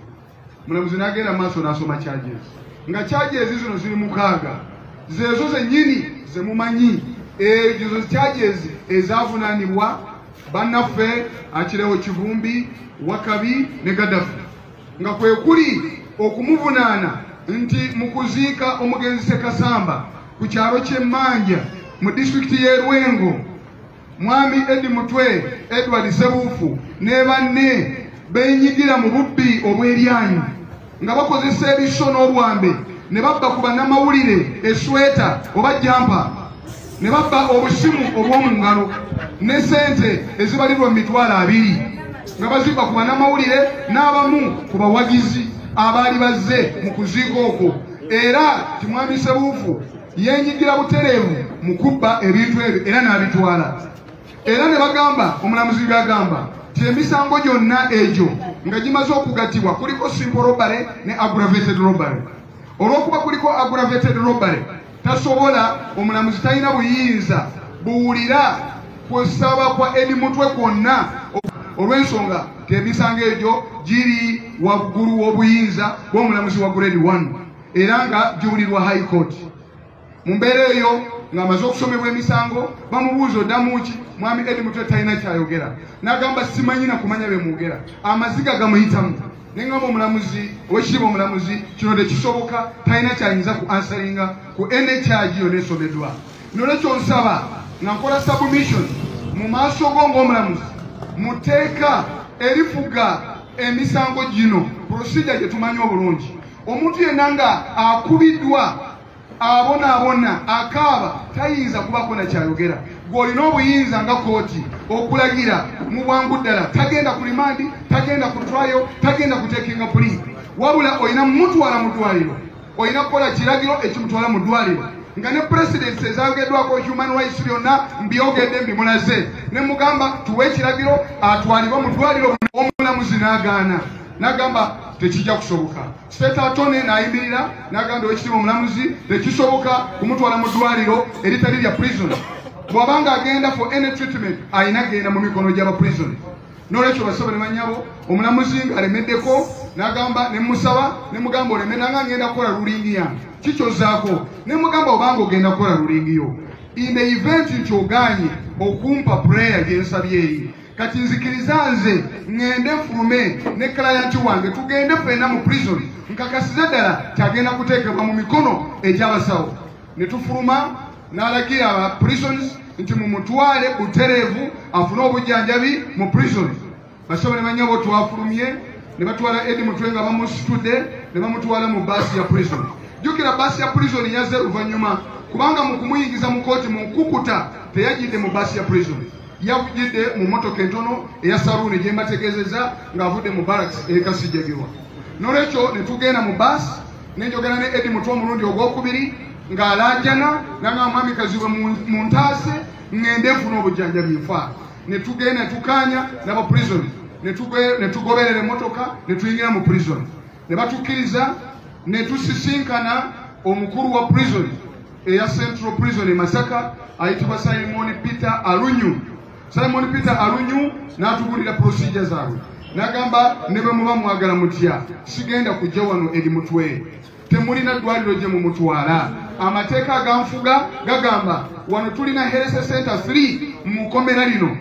omulamuzi n'agenda maaso n'asoma charges nga charges zino ziri 6 zeezo zennyini zemumanyi ezo charges ezavunaanibwa bannaffe Akireewo Kivumbi Wakabi ne Gaddafi nga kwe kuli okumuvunaana nti mu kuziika omugenzi Ssekasamba ku kyalo ky'Emmanja mu disitulikiti y'e Lwengo mwami Eddie Mutwe Edward Ssebuufu ne banne beenyigira mu bubbi obw'eryanyi nga bakozesa ebiso n'olwambe ne babba ku bannamawulire esweta oba jampa ne babba obusimu obw'omu ngalo ne sente ezibalirwa mu 200 nga bazibba ku bannamawulire n'abamu ku bawagizi abaali bazze mu kuziika okwo era timwami Ssebuufu yenyigira butereevu mu kubba ebintu ebyo era n'abitwala era ne bagamba omulamuzi byagamba ti emisango gyonna egyo nga gimaze okugatibwa kuliko simple robbery ne aggravated robbery olw'okuba kuliko aggravated robbery tasobola omulamuzi talina buyinza buwulira kusaba kwa Eddie Mutwe kwonna olw'ensonga emisango egyo giri waggulu w'obuyinza bw'omulamuzi wa grade 1 era nga giwulirwa high court. Mu mbeera eyo ng'amaze okusomebwa emisango bamubuuza oddamu ki mwami Eddie Mutwe talina kyayogera n'agamba simanyi na kumanya bye mwogera amaziga gamuyitamu nengamba omulamuzi owekitiibwa omulamuzi kino tekisoboka talina kyayinza ku answeringa ku NHRG yonna esomeddwa. Nolwekyo nsaba nga nkola submission mu maaso go ng'omulamuzi muteeka erifuga emisango gino procedure gye tumanyi obulungi. Omuntu yenna nga akubiddwa abona akaaba tayinza kubako na kyayogera. Gw'olina obuyinza nga kooti okulagira mu bwangu ddala tagenda ku rimandi, tagenda ku trial, tagenda kutekinga plea, wabula olina mutwala mu ddwaliro, olina kukola kiragiro ekimutwala mu ddwaliro nga ne presidents ezayogeddwako human rights byonna mbyogedde mbimulaze ne mugamba tuwe ekiragiro atwalibwa mu ddwaliro. Omulamuzi n'agaana n'agamba tekijja kusoboka. State Attorney n'ayimirira n'agamba owekitiibwa omulamuzi tekisoboka kumutwala mu ddwaliro eritali lya prison. Bw'abanga agenda for any treatment ayina genda mu mikono gy'aba prison. N'olwekyo basaba ne bannyabo omulamuzi ng'alemeddeko n'agamba ne musaba ne mugamba olemedde nga ngenda kukola rulingi yange kikyozaako ne mugamba obanga ogenda kukola rulingi yo in the event nti ogaanye okumpa prayer gye nsabye eri kati nzikiriza nze ngende nfulume ne client wange tugende ffenna mu prison nkakasiza ddala kyagenda kuteekebwa mu mikono egy'abasawo. Ne tufuluma n'alagira aba prisons nti mumutwale butereevu afune obujjanjabi mu prison. Basaba ne bannyabo twafulumye ne batwala Eddie Mutwe nga bamusitudde ne bamutwala mu baasi ya prison. Jjukira baasi ya prison yazze luvannyuma kubanga mu kumuyingiza mu kooti mu nkukuta teyajjidde mu baasi ya prison, yavugidde mu motoka entono eya saluuni gye mbategeezezza ng'avudde mu barracks e Kasijjagirwa. N'olwekyo ne tugenda mu baasi ne njogera ne Eddie Mutwe omulundi ogwokubiri ng'alaajana nanga mwami kazibwe mu ntaase ngende nfuna obujjanjabi nfa. Ne tugenda ne tukaanya n'aba prison ne tugoberera emmotoka ne tuyingira mu prison ne batukkiriza ne tusisinkana omukulu wa prison eya Central Prison e Masaka ayitibwa Simon Peter Alunyu. Simon Peter Alunyu n'atubulira procedure zaabwe n'agamba ne bwe muba mwagala mutya sigenda kujja wano Eddie Mutwe temulina ddwaliro gye mumutwala. Amateeka aganfuga gagamba wano tulina health center 3 mu komera lino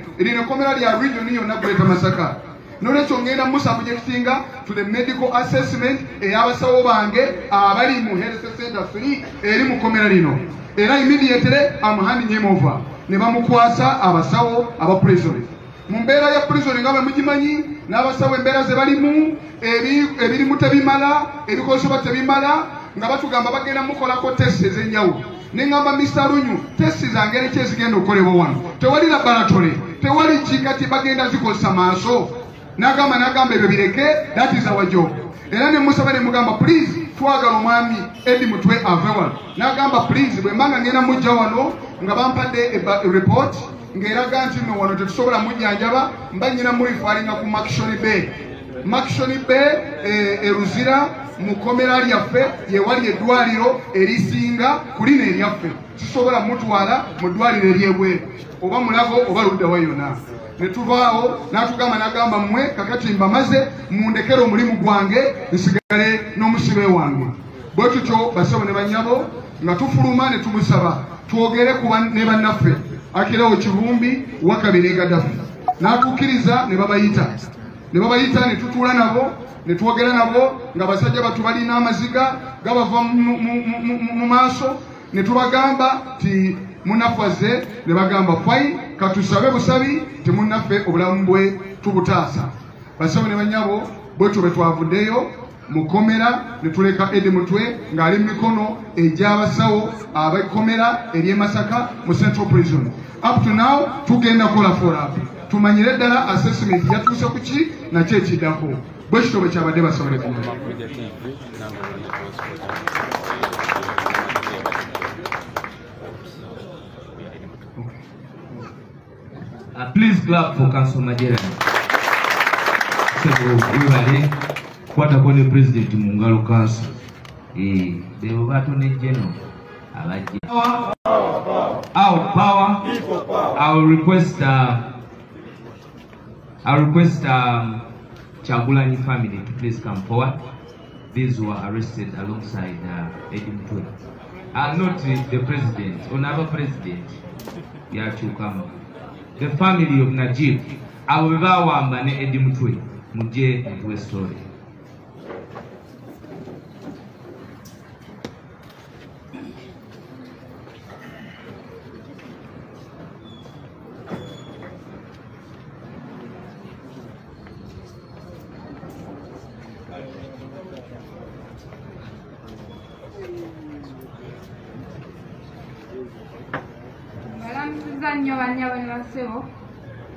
komera lya region yonna Greater Masaka. N'olwekyo ngenda musubjectinga to the medical assessment ey'abasawo bange abali mu health center 3 eri mu komera lino era immediately I'm handing him over. Ne bamukwasa abasawo aba prison. Mu mbeera ya prison nga bwe mugimanyi n'abasawo embeera ze balimu ebirimu tebimala ebikozesebwa tebimala nga batugamba bagenda mukolako test ez'enjawulo. Ne ngamba Mr. Lunyu test zange eri kyezigenda okukolebwa wano tewali laboratory tewali kikati bagenda zikozesa maaso. N'agamba ebyo bireke, that is our job. Era ne musaba ne mugamba please twagala omwami Eddie Mutwe ave wano. N'agamba please bwe mbanga ngenda mujja wano nga bampadde report ng'eraga nti nno wano tetusobola mujjanjaba mba nnyina mulifalinga ku Makishoni Bay. Makishoni Bay eruzira mu komera lyaffe yewali eddwaliro erisinga ku lino eryaffe. Tusobola mutwala mu ddwaliro eryebweru oba mulago oba luddawa yonna. Ne tuvaawo n'atugamba n'agamba mmwe kakati mbamaze mundekere omulimu gwange nsigale n'omusibe wange. Bwe tutyo basabo ne bannyabo nga tufuluma ne tumusaba twogere ku ne bannaffe Akirewo Kivumbi wakabiri Gaddafi. N'atukkiriza ne babayita ne tutuula nabo ne twogera nabo nga basajja batu balina amaziga gabava mu maaso ne tubagamba ti munafaze ne bagamba fai katusabe busabi ti munaffe obulamu bwe tubutaasa. Basabo ne bannyabo bwe tube twavuddeyo mukomera ne tuleka Eddie Mutwe ng'ali mu mikono egy'abasawo abakomera ery'e Masaka mu Central Prison. Up to now tugenda kola follow up tumanyire ddala assessment yatuuse ku ki nakyo ekiddako. Bwe kitobe kyabadde basobole kumanya. Please clap for Council Majera. Webale kwata kone President Mungalo Council. Bebo Attorney General Our power. I'll request Chagulani family to please come forward. These who are arrested alongside Eddie Mutwe. Not the president, another president. Yeah, to come. The family of Najib. I will vow Eddie Mutwe. Muje Mutwe story.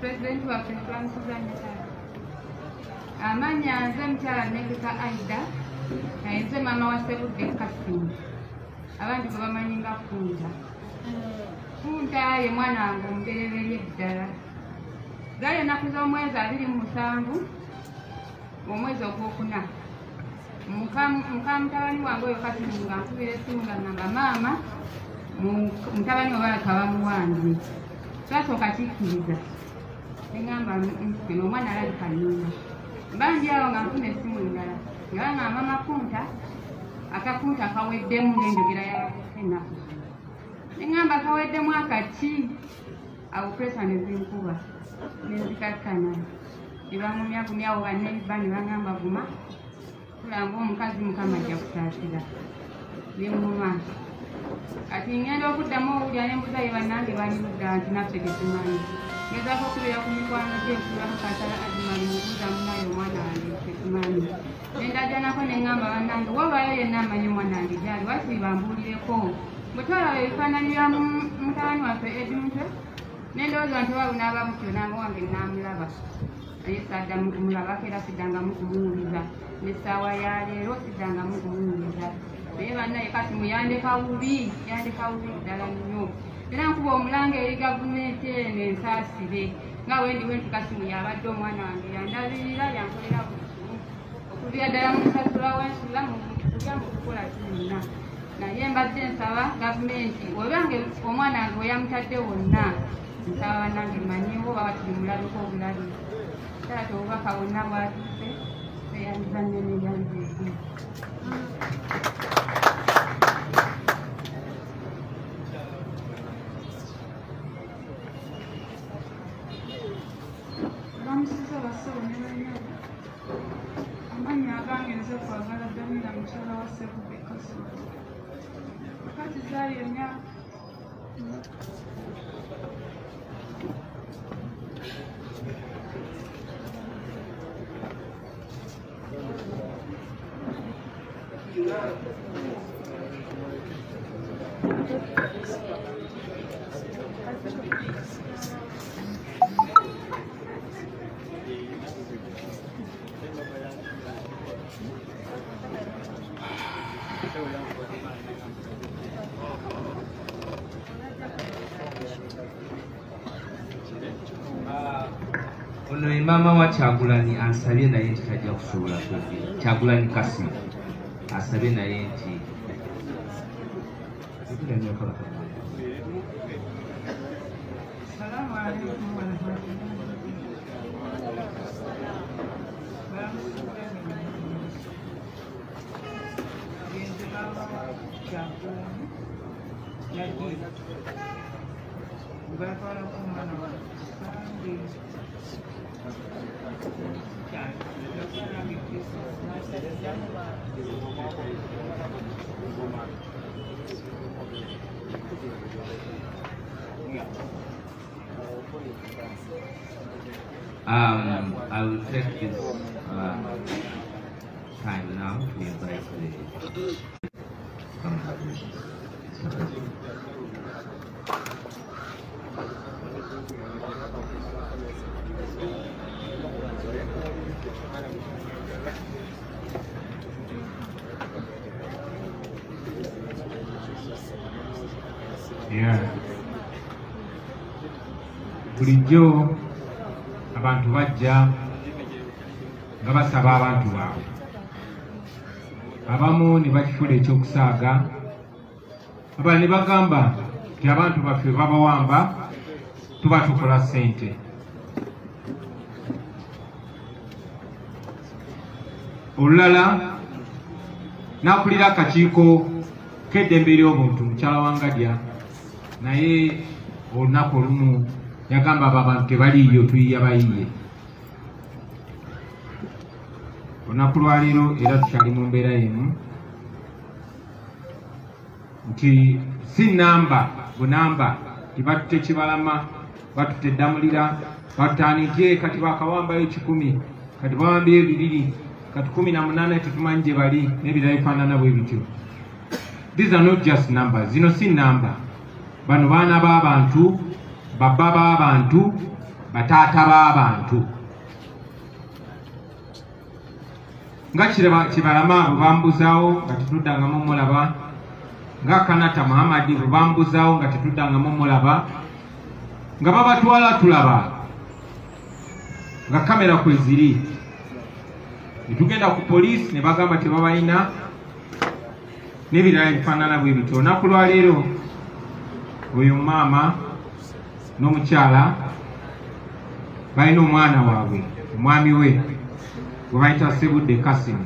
President wa amanya nze mkyala Negeka Aida nze mama wa Sebudde Kasimu abandi gwe bamanyi nga Funta ye mwana wange omubereberye ddala gale ennaku z'omwezi 27 omwezi ogwokuna mukamtabani wange oyo Kasimu nga nkubira essimu nga ngamba maama mutabani obalaka bamuwanze twasooka kikkiriza engamba omwana alabika nnyo bangi awo nga nfuna essimu endala nga nga mama Kunta akakunta kaweddemu ng'enjogera yabakusa ennaku engamba kaweddemu akati awo presa ne zinkuba nenzikakkana ne bamumyagumyawo banneibba ne bangamba guma tulanga omukazi Mukama ajja kusaasira ne muma kati ngenda okuddamu owulira nembuza ye bannange bali ludda nti naffe tetumanyi ngezaako okubeera ku mikwano gyenkulako katala azimali mubuuza munaye omwana wange tetumanyi nendajjanako neŋŋamba bannange wabaayo yenna amanyi omwana wange gyali wasi bambuulireko bwe twalaba ebifaananyi bya mutabani waffe Eddie Mutwe nendowooza nti waba naaba mutyo nange wange namulaba naye saddamu kumulabako era siddangamu kumuwuliza n'essaawa ya leero siddangamu kumuwuliza naye bannaye Kasimu yandeka bubi ddala nnyo era nkuba omulanga eri gavumenti eno ensaasire nga wendiwe nti Kasimu yabadde omwana wange yandabirira yankolera buli kimu okuvira ddala mu nsasula w'ensula kulya mu kukola kyonna naye mbadde nsaba gavumenti obange omwana wange we yamutadde wonna nsaba bannange mmanyiwo baba tuli mulabiko obulabi taata obubaka bwonna bwatuuse eyandiza nnene ebyanzeezi bamusiza basawo ne banyago amannya agange nze kwagala Damira mukyala wa Sebudde Kasimu kati zaali emyaka ono ye maama wa Kyagulanyi ansabye naye nti tajja kusobola kwogera Kyagulanyi Kasimu asabye naye nti I will take this time now to invite the bulijjo abantu bajja nga basaba abantu baabwe abamu ne bakifuula ekyokusaaga Abalala ne bagamba nti abantu baffe babawamba tuba tukola ssente. Olulala n'akulira akakiiko k'eddembe ly'obuntu mukyala wa Ngadya, naye olunaku olumu yagamba abo abantu tebaliiyo tuyiya bayiye. Olunaku lwaleero era tukyali mu mbeera yemu nti si namba bunamba tibatutte Kibalama batutte Ddamulira batutandikye kati bakawambayo 10 kati bawambye 2 kati 18 tetumanyi gye bali n'ebirala bifaanana bwe bityo. These are not just numbers. Zino si namba. Bano baana b'abantu, babba b'abantu, bataata b'abantu. Nga Kibalama abo bambuzaawo nga tetuddangamu mulaba, nga Kanata Muhammad bwe bambuzaawo nga tetuddangamu mulaba, nga babatwala tulaba nga kamera kwe ziri. Ne tugenda ku poliisi ne bagamba tebabalina n'ebirala ebifaanana bwe bityo. Olunaku lwaleero oyo maama n'omukyala balina omwana waabwe, omwami we gwe bayita Ssebudde Kasim,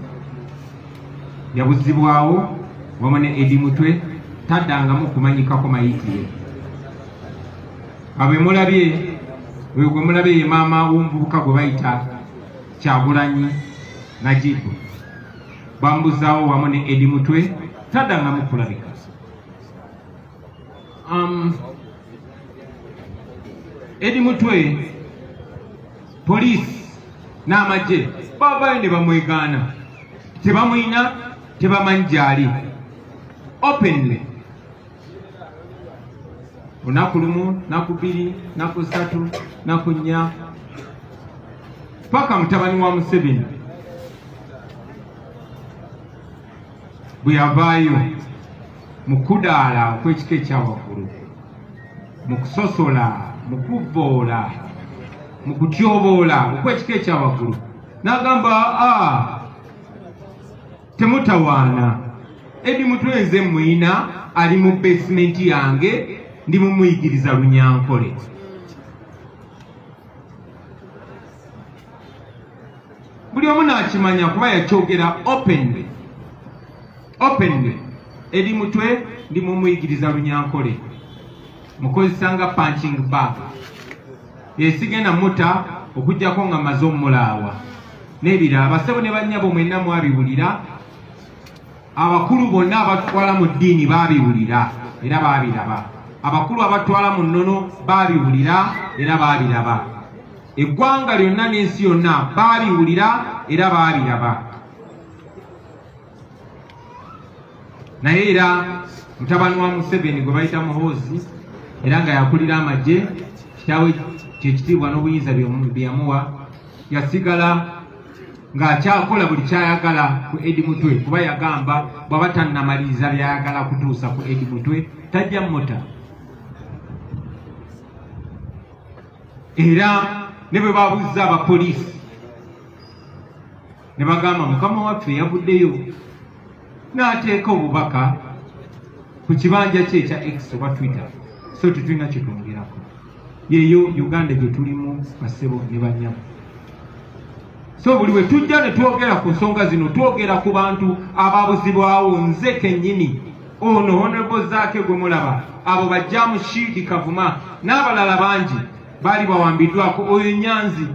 yabuzibwawo wamu ne Edi Mutwe, taddangamu kumanyikako mayitire. Abo mulabye oyo gwe mulabye ye maama w'omuvubuka gwe bayita Kyagulanyi Najibu, bambuzaawo wamu ne Edi Mutwe, taddangamu kulabika. Edi Mutwe, poliisi n'amagye bavayo ne bamwegaana, tebamuyina, tebamanyi gy'ali. Openly olunaku lumu, naku 2, naku 3, naku 4, paka mutabani wa Museveni bwe yavaayo mu kudaala okw'ekika ekyawaggulu, mu kusosola, mu kuvvoola, mu kutyoboola okw'ekika ekyawaggulu, n'agamba temutawaana. Edi Mutwe nze mwina ali mu basement yange, ndi mumuyigiriza Lunyankole. Buli omu n'akimanya kuba yakyogera openly. Edi Mutwe ndi mumuyigiriza Lunyankole, mukozesanga punching bag esigenda muta okujjako nga maze omulaawa n'ebirala. Basebo ne bannyabo mwenna mwabiwulira, abakulu bonna abatwala mu ddiini baabiwulira era baabiraba, abakulu abatwala mu nnono baabiwulira era baabiraba, eggwanga lyonna n'ensi yonna baabiwulira era baabiraba. Naye era mutabani wa Museveni gwe bayita Muhoozi era nga yakulira amagye, kitaawe kyekitiibwa n'obuyinza bye yamuwa, yasigala ng'akyakola buli kyayagala ku Edi Mutwe, kuba yagamba bw'aba tannamaliriza byayagala kutuusa ku Edi Mutwe tajja muta. Era ne bwe baabuzza abapoliisi ne bagamba mukama waffe yavuddeyo n'ateeka obubaka ku kibanja kye ekya X oba Twitter, so tetulina kyetwongerako. Yeeyo Uganda gye tulimu basebo ne bannyabo. So buli we tujja ne twogera ku nsonga zino twogera ku bantu ababuzibwawo. Nze kennyini ono Honorable Zaake gwe mulaba, abo bajja mu Shidi Kavuma n'abalala bangi baali bawambiddwako. Oyo Nyanzi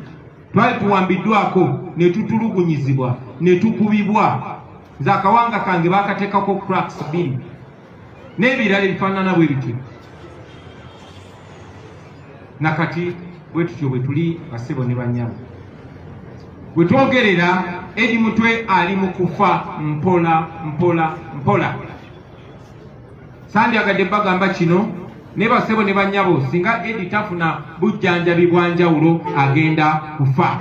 twali tuwambiddwako ne tutulugunyizibwa ne tukubibwa, nze akawanga kange baakateekako cracks bin n'ebirala ebifaanana bwe bityo. Nakati bwe tutyo bwe tuli basebo ne bannyabo. Bwe twogerera Edi Mutwe ali mu kufa mpola mpola mpola. Sandyagadde bagamba kino ne basebo ne bannyabo, singa Edi tafuna bujjanjabi bwanjawulo agenda kufa.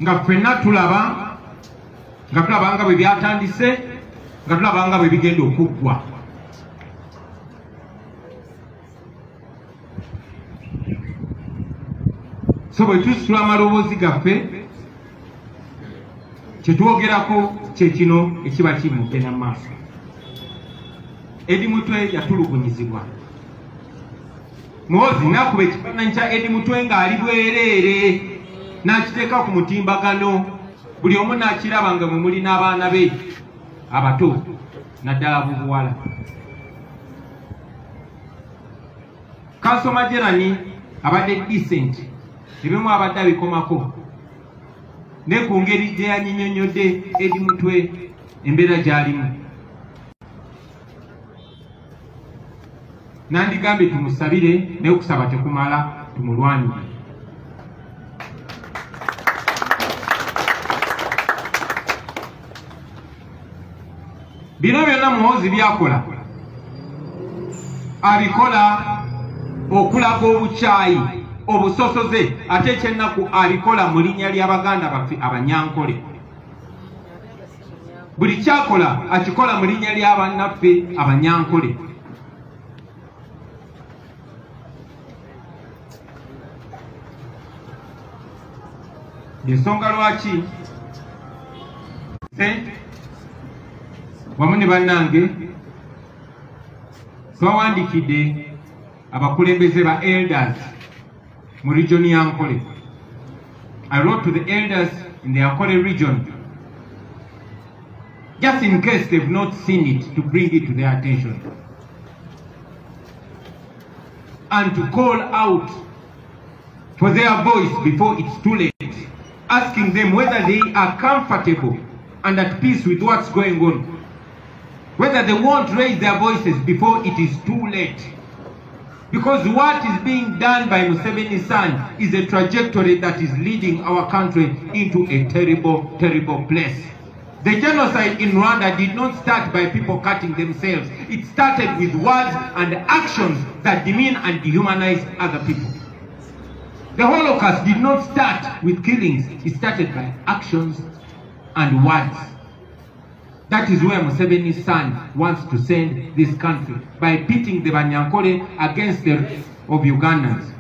Nga ffenna tulaba nga bwe byatandise, nga tulaba nga bwe bigenda okuggwa. So bwe tusitula amaloboozi gaffe, kye twogerako kye kino ekiba kimudde n'amaaso. Eddie Mutwe yatulugunyizibwa. Muhoozi nakuba ekifaananyi kya Eddie Mutwe ng'ali bwereere n'akiteeka ku mutimbagano, buli omu n'akiraba nga mwe muli n'abaana be abato naddala bubuwala. Kanso Majerani abadde decent, ebimu abadde abikomako ne ku ngeri gye yanyinyonnyodde Eddie Mutwe embeera gy'alimu. Nandigambye tumusabire naye okusaba tekumala, tumulwanire. Bino byonna Muhoozi byakola abikola okulaga obukyayi obusosoze, ate ekyennaku abikola mu linnya ly'Abaganda baffe Abanyankole. Buli kyakola akikola mu linnya ly'abannaffe Abanyankole. Ensonga lwaki wamu ne bannange twawandikidde abakulembeze ba elders mu region ya Ankole. I wrote to the elders in the Ankole region just in case they've not seen it, to bring it to their attention and to call out for their voice before it's too late, asking them whether they are comfortable and at peace with what's going on, whether they won't raise their voices before it is too late. Because what is being done by Museveni's son is a trajectory that is leading our country into a terrible, terrible place. The genocide in Rwanda did not start by people cutting themselves. It started with words and actions that demean and dehumanize other people. The Holocaust did not start with killings. It started by actions and words. That is where Museveni's son wants to send this country, by pitting the Banyankole against the rest of Ugandans,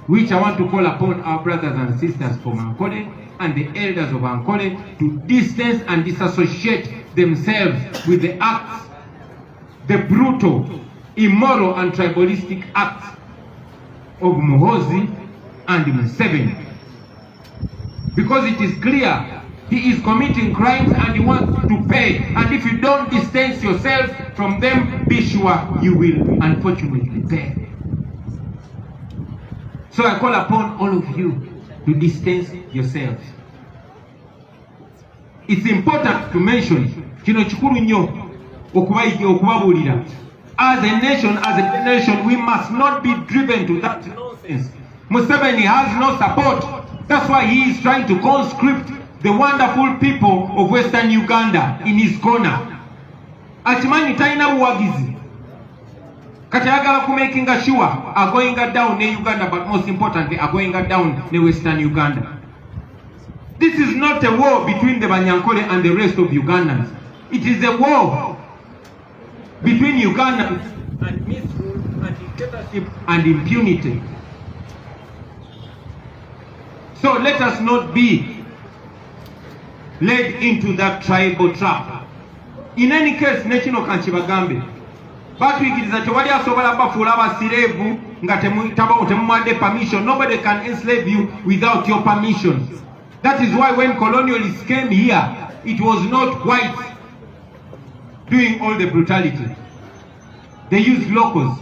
which I want to call upon our brothers and sisters from Ankole and the elders of Ankole to distance and disassociate themselves with the acts, the brutal, immoral and tribalistic acts of Muhoozi and Museveni. Because it is clear he is committing crimes and he wants to pay. And if you don't distance yourself from them, be sure you will unfortunately pay. So I call upon all of you to distance yourselves. It's important to mention, as a nation, we must not be driven to that nonsense. Museveni has no support. That's why he is trying to conscript the wonderful people of Western Uganda in his corner. Achimani taina buwagizi. Kati ayagala kumakinga sure are going down in Uganda, but most importantly are going down in Western Uganda. This is not a war between the Banyankole and the rest of Ugandans. It is a war between Ugandans and misrule and dictatorship and impunity. So let us not be led into that tribal trap. In any case, National Kanchibagambe, batwikiriza tewali asobola bafuula abasireevu nga temuwadde permission. Nobody can enslave you without your permission. That is why when colonialists came here, it was not whites doing all the brutality. They used locals.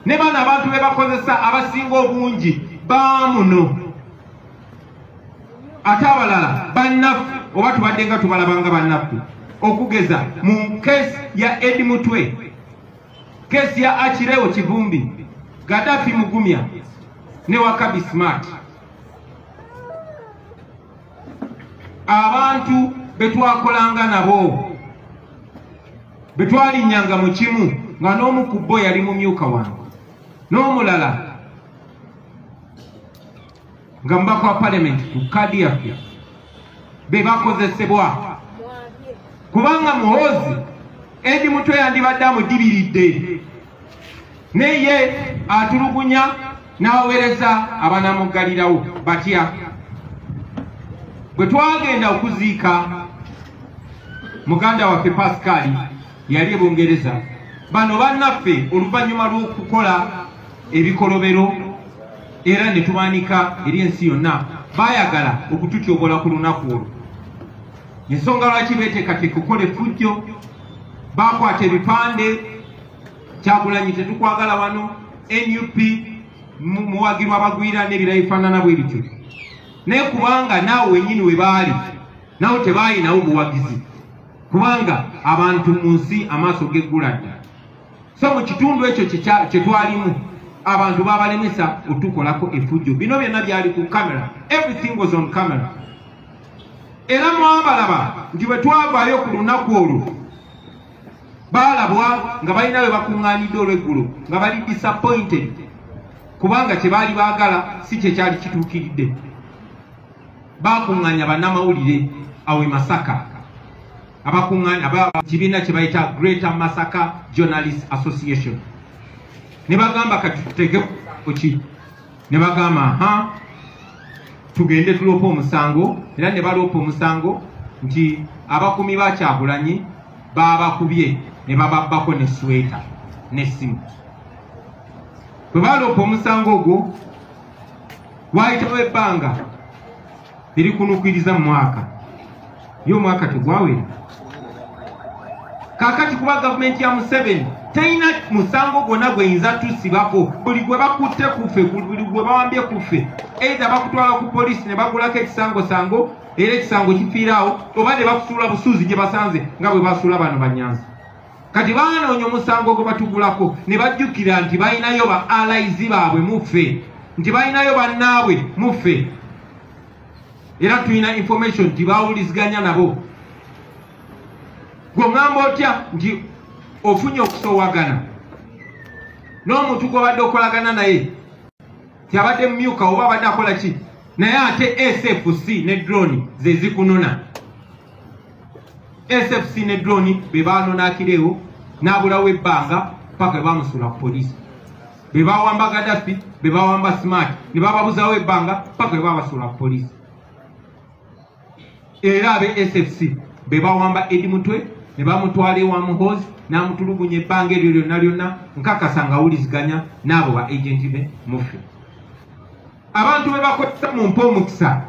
Ne bano abantu be bakozesa abasinga obungi baamuno. Ate abalala bannaffe oba tubadde nga tubalabanga bannaffe. Okugeza mu kesi ya Eddie Mutwe, kesi ya Achireo Kivumbi, Gaddafi Mugumya ne Wakabi Smart. Abantu betwakolanga nabo betwalinyanga mu kimu nga n'omu ku bo yali mumyuka wange n'omulala nga mbaka wa parliament ku kadi yaffe be bakozesebwa. Kubanga Muhoozi Eddie Mutwe yandibadde amudibiridde naye atulugunya n'aweereza abanamuggalirawo batya. Bwe twagenda okuziika muganda waffe Pascal yali e Bungereza. Bano bannaffe oluvannyuma lw'okukola ebikolobero era ne tubanika eri ensi yonna baayagala okututyobola ku lunaku olwo. Ensonga lwaki beeteekateeka okukola effujjo, baakwata ebipande, Kyagulanyi tetukwagala wano, NUP muwagirwa abagwira n'ebirala ebifaanana bwe bityo. Naye kubanga naawe wennyini we baali nawo tebaayinawo buwagizi, kubanga abantu mu nsi amaaso geggula dda. So mu kitundu ekyo kye twalimu abantu babalemesa otukolako effujjo. Bino byonna byali ku camera, everything was on camera. Era mwabalaba nti bwe twavaayo ku lunaku olwo baalabwa nga balina we bakuŋŋaanidde olw'eggulu nga bali disappointed kubanga kye baali baagala si kye kyali kituukiridde. Baakuŋŋaanya bannamawulire awo e Masaka, abakuŋŋaanya kibiina kye bayita Greater Masaka Journalists Association. Ne bagamba kati tutege ki, ne bagamba tugende tuloopa omusango, era ne baloopa omusango nti abakuumi ba Kyagulanyi babakubye ne bababbako ne sweta n'essimu. Bwe baloopa omusango ogwo waayitawo ebbanga lirikunuukiriza mu mwaka, ye omwaka tegwawera. Kaakati kuba gavumenti ya Museveni terina musango gwonna gweyinza tusibako. Buli gwe bakutte kuffe, buli gwe bawambye kuffe, either bakutwala ku poliisi ne bagulako ekisangosango era ekisango kifiiraawo, oba ne bakusuula busuuzi gye basanze nga bwe basuula bano Banyanzi. Kati baanoonya omusango gwe batugulako ne bajjukira nti balinayo ba allies baabwe muffe, nti balinayo bannaabwe muffe, era tulina information nti baawuliziganya nabo. Gw'ongamba otya nti ofunye okusoowagana n'omuntu gw'obadde okolagana naye tyabadde mumyuka oba abadde akola ki, naye ate SFC ne drone ze zikunona. SFC ne drone be baanonakirewo n'abulawo ebbanga paka bamusula ku poliisi. Be bawamba Gaddafi, be bawamba Smart, ne bababuzawo ebbanga paka babasula ku poliisi. Era abe SFC be bawamba Edi Mutwe ne bamutwala ewa Muhoozi n'amutulugunya ebbanga eryo lyonna lyonna, nkakasa nga awuliziganya n'abo ba agenti be muffe. Abantu be bakozesa mu mpa omukisa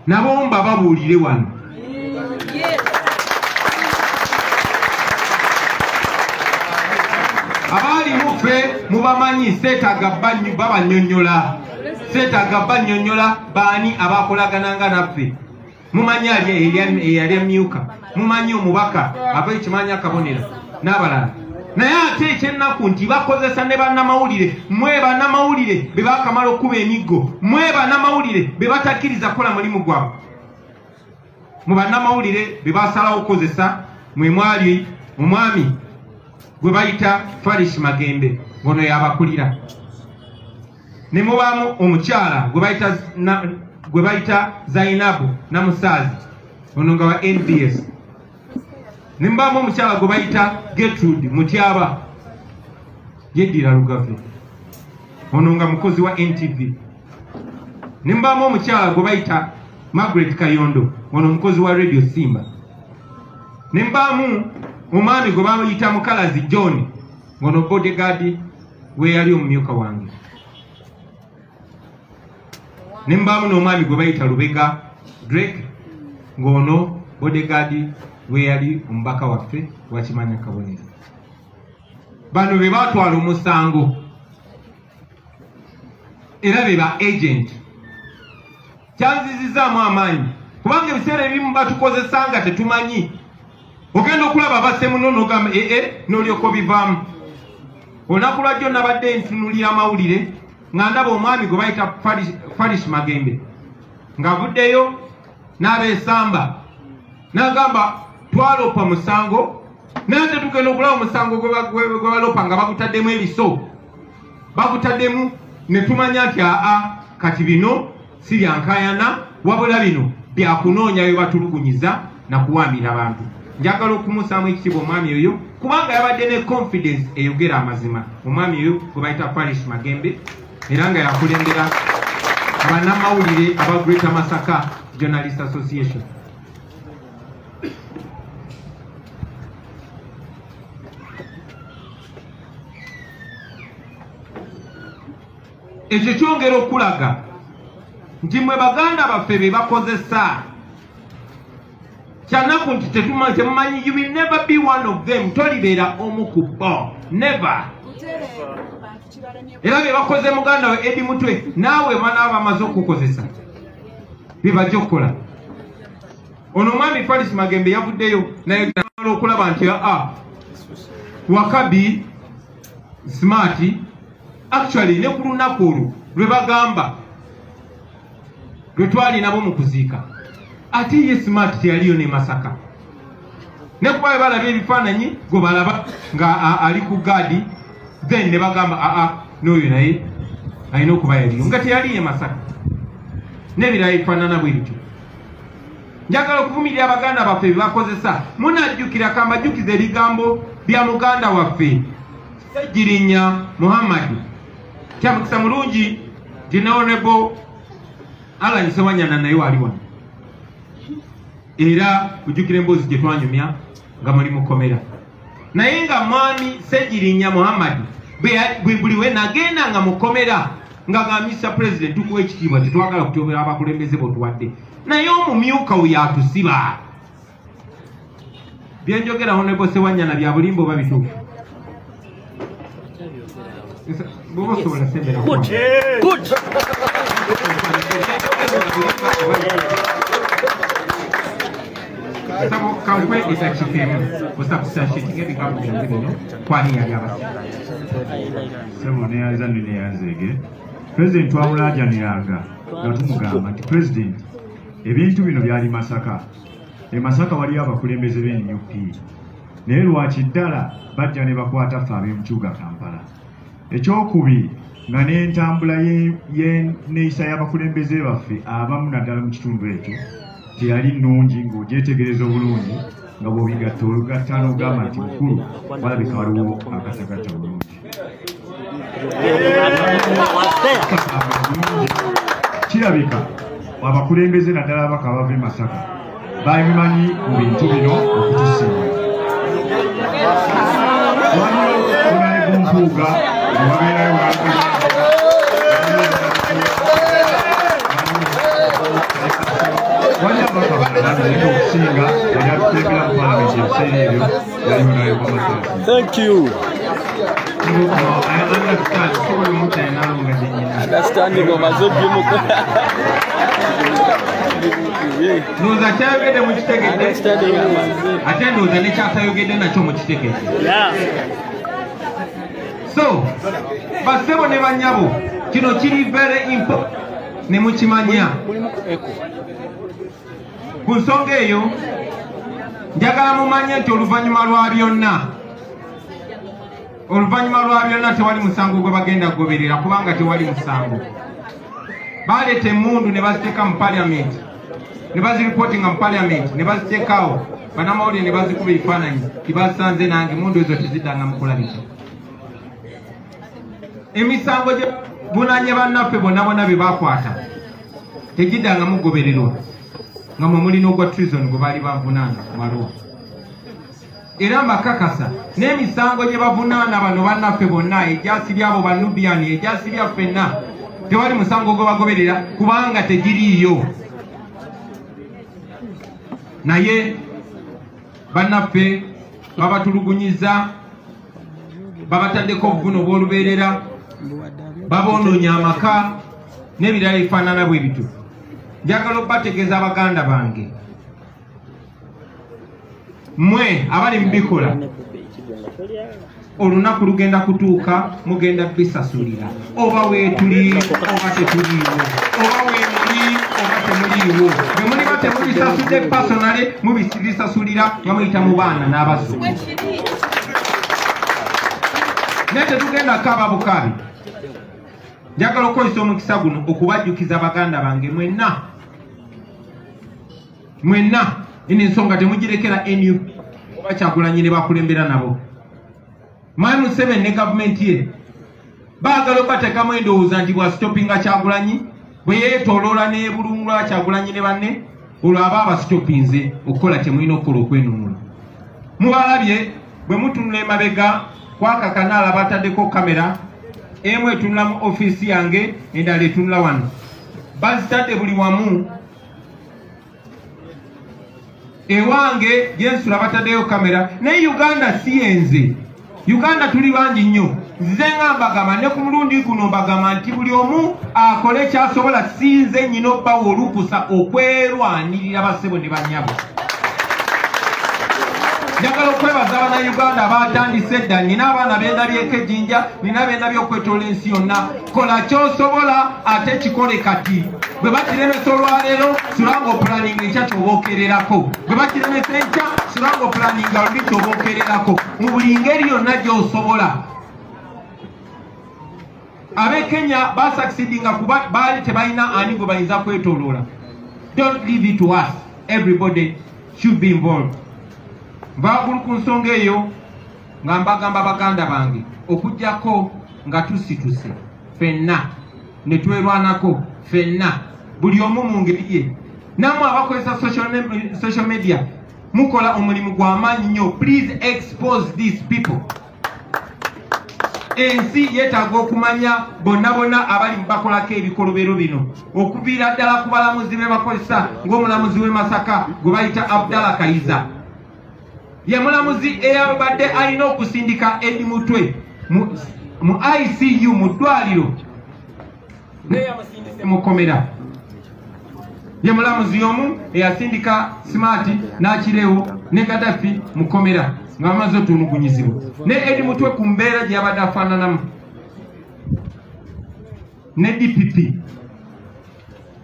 nabo mba babuulire wano. Abaali muffe mubamanyi, seetaaga babanyonnyola, seetaaga bannyonnyola baani abakolagananga naffe. Mumanyi eyali emyuka, mumanyi omubaka ab'ekimanya akabonero n'abalala. Naye ate ekyennaku nti bakozesa ne bannamawulire, mwe bannamawulire be baakamala okuba emiggo, mwe bannamawulire be batakkiriza kukola mulimu gwabwe. Mu bannamawulire be baasalawo okukozesa mwe mwali omwami gwe bayita Farish Magembe, ngono yabakulira. Ne mubaamu omukyala gwe bayita Zainabu Namusaazi, ono nga wa NBS. Ne mbaamu omukyala gwe bayita Gertrude Mutyaba, yeddira Lugave, ono nga mukozi wa NTV. Ne mbaamu omukyala gwe bayita Margaret Kayondo, ono mukozi wa Radio Simba. Ne mbaamu omwami gwe bayita Mukalazi John, ono bodyguard we yali omumyuka wange. Ne mbaamu n'omwami gwe bayita Lubega Drake, ng'ono bodyguard we yali omubaka waffe wa Kimanya Kabonero. Bano be baatwala omusango era be ba agent. Kyanzizizaamu amaanyi kubanga ebiseera ebimu batukozesa nga tetumanyi. Ogenda okulaba abassemu n'ogamba n'olyoka obivaamu. Olunaku lwajjo nabadde ntunulira amawulire nga ndaba omwami gwe bayita Farish Magembe ng'avuddeyo n'abeesamba n'agamba twaloopa musango, naye ate tugenda okulaba omusango gwe baloopa nga bagutaddemu ebiso, bagutaddemu ne tumanya nti kati bino si byankayana, wabula bino byakunoonya bye batulugunyiza na kuwambira abantu. Njagala okumusaamu ekitiibwa omwami oyo kubanga yabadde ne confidence eyogera amazima. Omwami oyo gwe bayita Farish Magembe era nga yakulembera bannamawulire aba Greater Masaka Journalists Association. ekyo kyongera okulaga nti mwe baganda baffe be bakozesa kyanaku nti temumanyi you will never be one of them tolibeera omu ku bo never era bye bakoze muganda we Eddie Mutwe naawe banaaba bamaze okukozesa bye bajja okukola ono omwami Faris Magembe yavuddeyo naye okulaba nti Wakabi smart actually ne ku lunaku olwo lwe bagamba lwe twali nabo mu kuziika ate ye smart teyaliyo ne Masaka ne kuba balaba ebifaananyi gwe balaba nga ali ku gaadi then ne bagamba n'oyo naye alina okuba yaliyo nga teyaliyo Masaka n'ebirala ebifaanana bwe bityo. Njagala okuvumirira abaganda baffe bye bakozesa munajjukira kambajjukiza ebigambo bya muganda waffe Ssejjirinya Muhammad kyamukisa mulungi nti ne Honorable Alan Sewanyana naye wali wano era ujjukira emboozi gye twanyumya nga muli mukomera naye nga mwami Ssejjirinya Muhammad buli we nagenda nga mukomera nga gambisa President tukuwa ekitiibwa tetwagala kutyobera abakulembeze botuwadde naye omumyuka we yatusiba byenjogera Honorable Sewanyana bya bulimba oba bituufu bwoba osobola sembera kakwegesa kifemu osakusashitinga ebigambo byange bino kwani yali abasi sebo neyanza neyanzege President wamulajaniranga nga tumugamba nti President ebintu bino byali Masaka Masaka wali abakulembeze b'NUP naye lwaki ddala bajja ne bakwata ffe ab'emukibuga Kampala ekyokubiri nga n'entambula y'enneeyisa y'abakulembeze baffe abamu naddala mu kitundu ekyo teyali nnungi ng'ogyetegereza obulungi nga bw'obigatta olugatta n'ogamba nti mukulu walabika waliwo agatagatta bulungi kirabika abakulembeze naddala abaka bava e Masaka babimanyi mu bintu bino okutusinga waliwo onaye Mpuuga newabeerayo wali abaka balala okusinga yali atukulembera mu palamenti ebiseera ebyo yaliwo nayo Kamasasi. Thank you. Understanding of Azobimuko. Noza kyayogedde mu kitegedde ate ndowooza ne kyatayogedde nakyo mu kitegedde. So bassebo ne bannyabo kino kiri very important ne mukimanya. Ku nsonga eyo njagala mumanye nti oluvannyuma lwa byonna tewali musango gwe bagenda kugoberera kubanga tewali musango. Baleeta emmundu ne baziteeka mu paliamenti ne baziripootinga mu paliamenti ne baziteekawo bannamawulire ne bazikuba ebifaananyi tibasanze nange emmundu ezo teziddanga mu kulabika. Emisango gye bunanye bannaffe bonna be bakwata tegiddanga mugobererwa nga mwe mulina ogwa treason gwe baali bavunaana ku maluwa. Era mbakakasa n'emisango gye bavunaana bano bannaffe bonna egyasibya abo Banubian egyasibya ffenna tewali musango gwe bagoberera kubanga tegiriiyo. Naye bannaffe babatulugunyiza babataddeko obuvuno bw'olubeerera babonoonya amaka n'ebirala ebifaanana bwe bityo. Njagala okubategeeza abaganda bange mmwe abali mubikola olunaku lugenda kutuuka mugenda bisasulira oba weetuli oba tetuliiwo oba weemuli oba temuliiwo bwe muliba temubisasudde pasonale mubisasulira nga muyita mu baana n'abasu naye tetugenda kaaba bukaabi. Njagala okukozesa omukisa guno okubajjukiza baganda bange mwenna eno ensonga temugirekera NUP oba Kyagulanyi ne bakulembera nabo. Mwami Museveni ne gavumenti ye baagala okubateekamu endowooza nti bwasitopinga Kyagulanyi bwe yeetooloola n'ebulungulwa Kyagulanyi ne banne olwo aba abasitopinze okukola temulina okukola okwenunula. Mubalabye bwe mutunula emabega kwaka kanaala bataddeko kamera emu etunula mu office yange endala etunula wano bazitadde buli wamu ewange gyensula bataddeyo kamera naye Uganda si yenze Uganda tuli bangi nnyo nze nga mbagamba ne ku mulundi guno mbagamba nti buli omu akole kyasobola sinze nnyina obbawa olukusa okwerwanirira basebo ne banyabo njagala okwebaza abannayuganda abatandise edda nina abaana bendabyeko ejjinja nina bendabye okwetoola ensi yonna kola kyosobola ate kikole kati bwe bakiremesa olwaleero sulanga opulaninga ekya kyobookererako bwe bakiremesa enkya sulanga opulaninga luli kyobookererako mu buli ngeri yonna gy'osobola ab'e Kenya basakisidinga kuba baali tebalina ani gwe bayinza kwetooloola. Don't leave it to us. Everybody should be involved. Mbagulu ku nsonga eyo nga mbagamba baganda bange okujjako nga tusituse ffenna ne twerwanako ffenna buli omu mu ngeri ye namwe abakozesa social media mukola omulimu gw'amaanyi nnyo. Please expose these people. Ensi yeetaaga okumanya bonna abali bakolako ebikolobero bino okuviira ddala ku balamuzi be bakozesa ng'omulamuzi w'e Masaka gwe bayita Abdallah Kayiza ye mulamuzi eyabadde alina okusindika Eddie Mutwe mu ICU mu ddwaliro neyamusindise mukomera ye mulamuzi omu eyasindika Smart n'akireewo ne Gaddafi mukomera nga bamaze otunugunyizibwa ne Eddie Mutwe ku mbeera gye yabadde afaananamu ne DPP.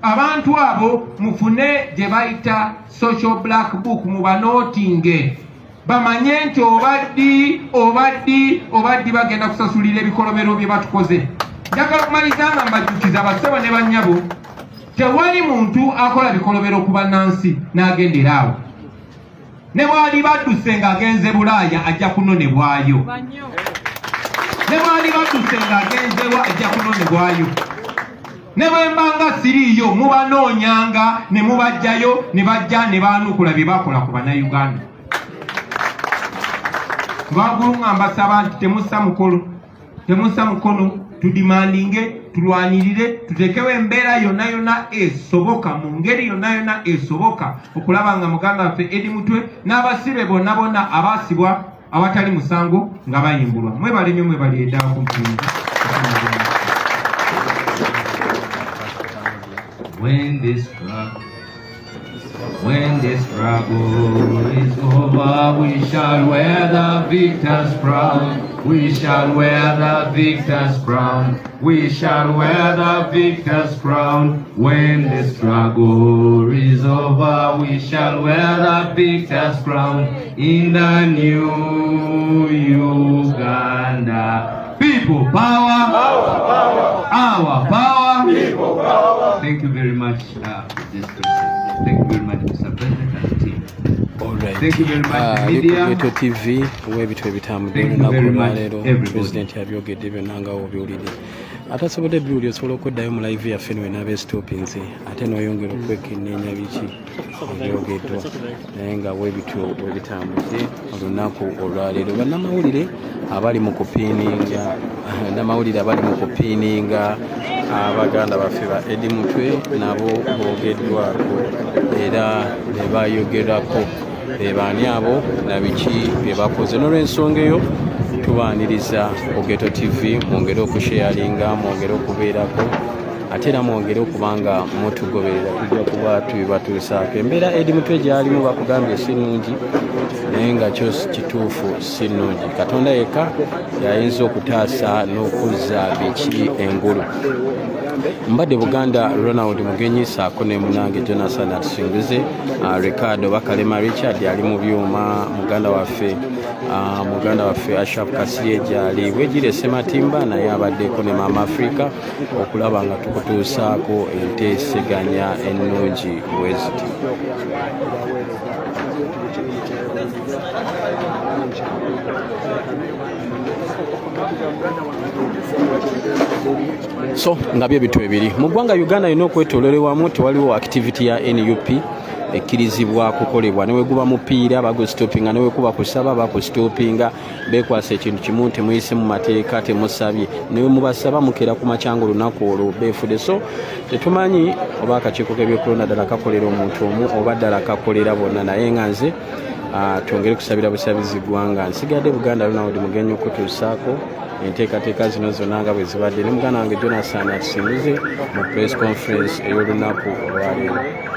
Abantu abo mufune gye bayita social black book mu banootinge bamanye nti obaddi bagenda kusasulira ebikolobero bye batukoze. Njagala okumaliza nga mbajjukiza basebo ne bannyabo tewali muntu akola bikolobero ku bannansi n'agendera awo ne bwali badduse ng'agenze Bulaaya ajja kunonebwayo ne bwali badduse ng'agenzewa ajja kunonebwayo ne bwembanga siriiyo mubanoonyanga ne mubajjayo ne bajja ne baanukula bye bakola ku bannayuganda. Lwagulu nga mbasaba nti temussa mukono tudimandinge tulwanirire tutekewo embeera yonna esoboka mu ngeri yonna esoboka okulaba nga muganda waffe Eddie Mutwe n'abasibe bonna abaasibwa awatali musango nga bayimbulwa. Mwebale nnyo mwebale eddawa ku mpinga. When this struggle is over, we shall wear the victor's crown. We shall wear the victor's crown. We shall wear the victor's crown. When the struggle is over, we shall wear the victor's crown in the new Uganda. People power, our power. People power. Thank you very much, Thank you very much, Mr. President and team. All right. Thank you very much, media. Geto TV, webitwe bitamu Thank you very much, everybody. President yabyogedde byonna obyolidde. Atasobodde byuli osobola okuddayo mu live yaffe no n'abe stoppings ate n'oyongera okwekenneenya biki ebyogeddwa naye nga webitambudde olunaku olwaleero. Bannamawulire abali mu kupiininga abaganda baffe ba Eddie Mutwe nabo boogeddwako era ne bayogerako baani abo na biki bye bakoze. N'olw'ensonga eyo tubaaniriza ku Geto TV mwongere okusharinga, mwongere okubeerako ate era mwongere okubanga mutugoberera tujja kuba tubibatuusaako. Embeera Eddie Mutwe gy'alimu bakugambye si nnungi naye nga kyo kituufu si nnungi. Katonda yekka yayinza okutaasa n'okuzza biki engulu. Mbadde Buganda Ronald Mugenyi saako ne munange Jonathan atusinguze Ricardo Bakalema Richard ali mu byuma muganda waffe Ashraf Kasirye gyali Bwegire Sematimba naye abaddeko ne Mama Africa okulaba nga tukutuusaako enteeseganya ennungi bweziti. So nga bye bitu ebiri mu ggwanga Uganda ino okwetoolera wamu tewaliwo activity ya NUP ekkirizibwa kukolebwa ne weguba mupiira bagustopinga ne wekuba kusaba bakustopinga bekwasa ekintu kimu nti muyise mu mateeka temusabye ne mubasaba mukera ku macyangu lunaku olwo beefude so tetumanyi oba akakiiko k'ebyokulonda ddala kakolera omuntu omu oba ddala kakolera bonna naye nga nze twongere kusabira busabizi ggwanga nsigadde Buganda Ronald Mugenyi okutuusaako enteekateeka zino zonna nga bwe zibadde ne muganda wange Jonathan atusimbuze mu press conference ey'olunaku olwaleero.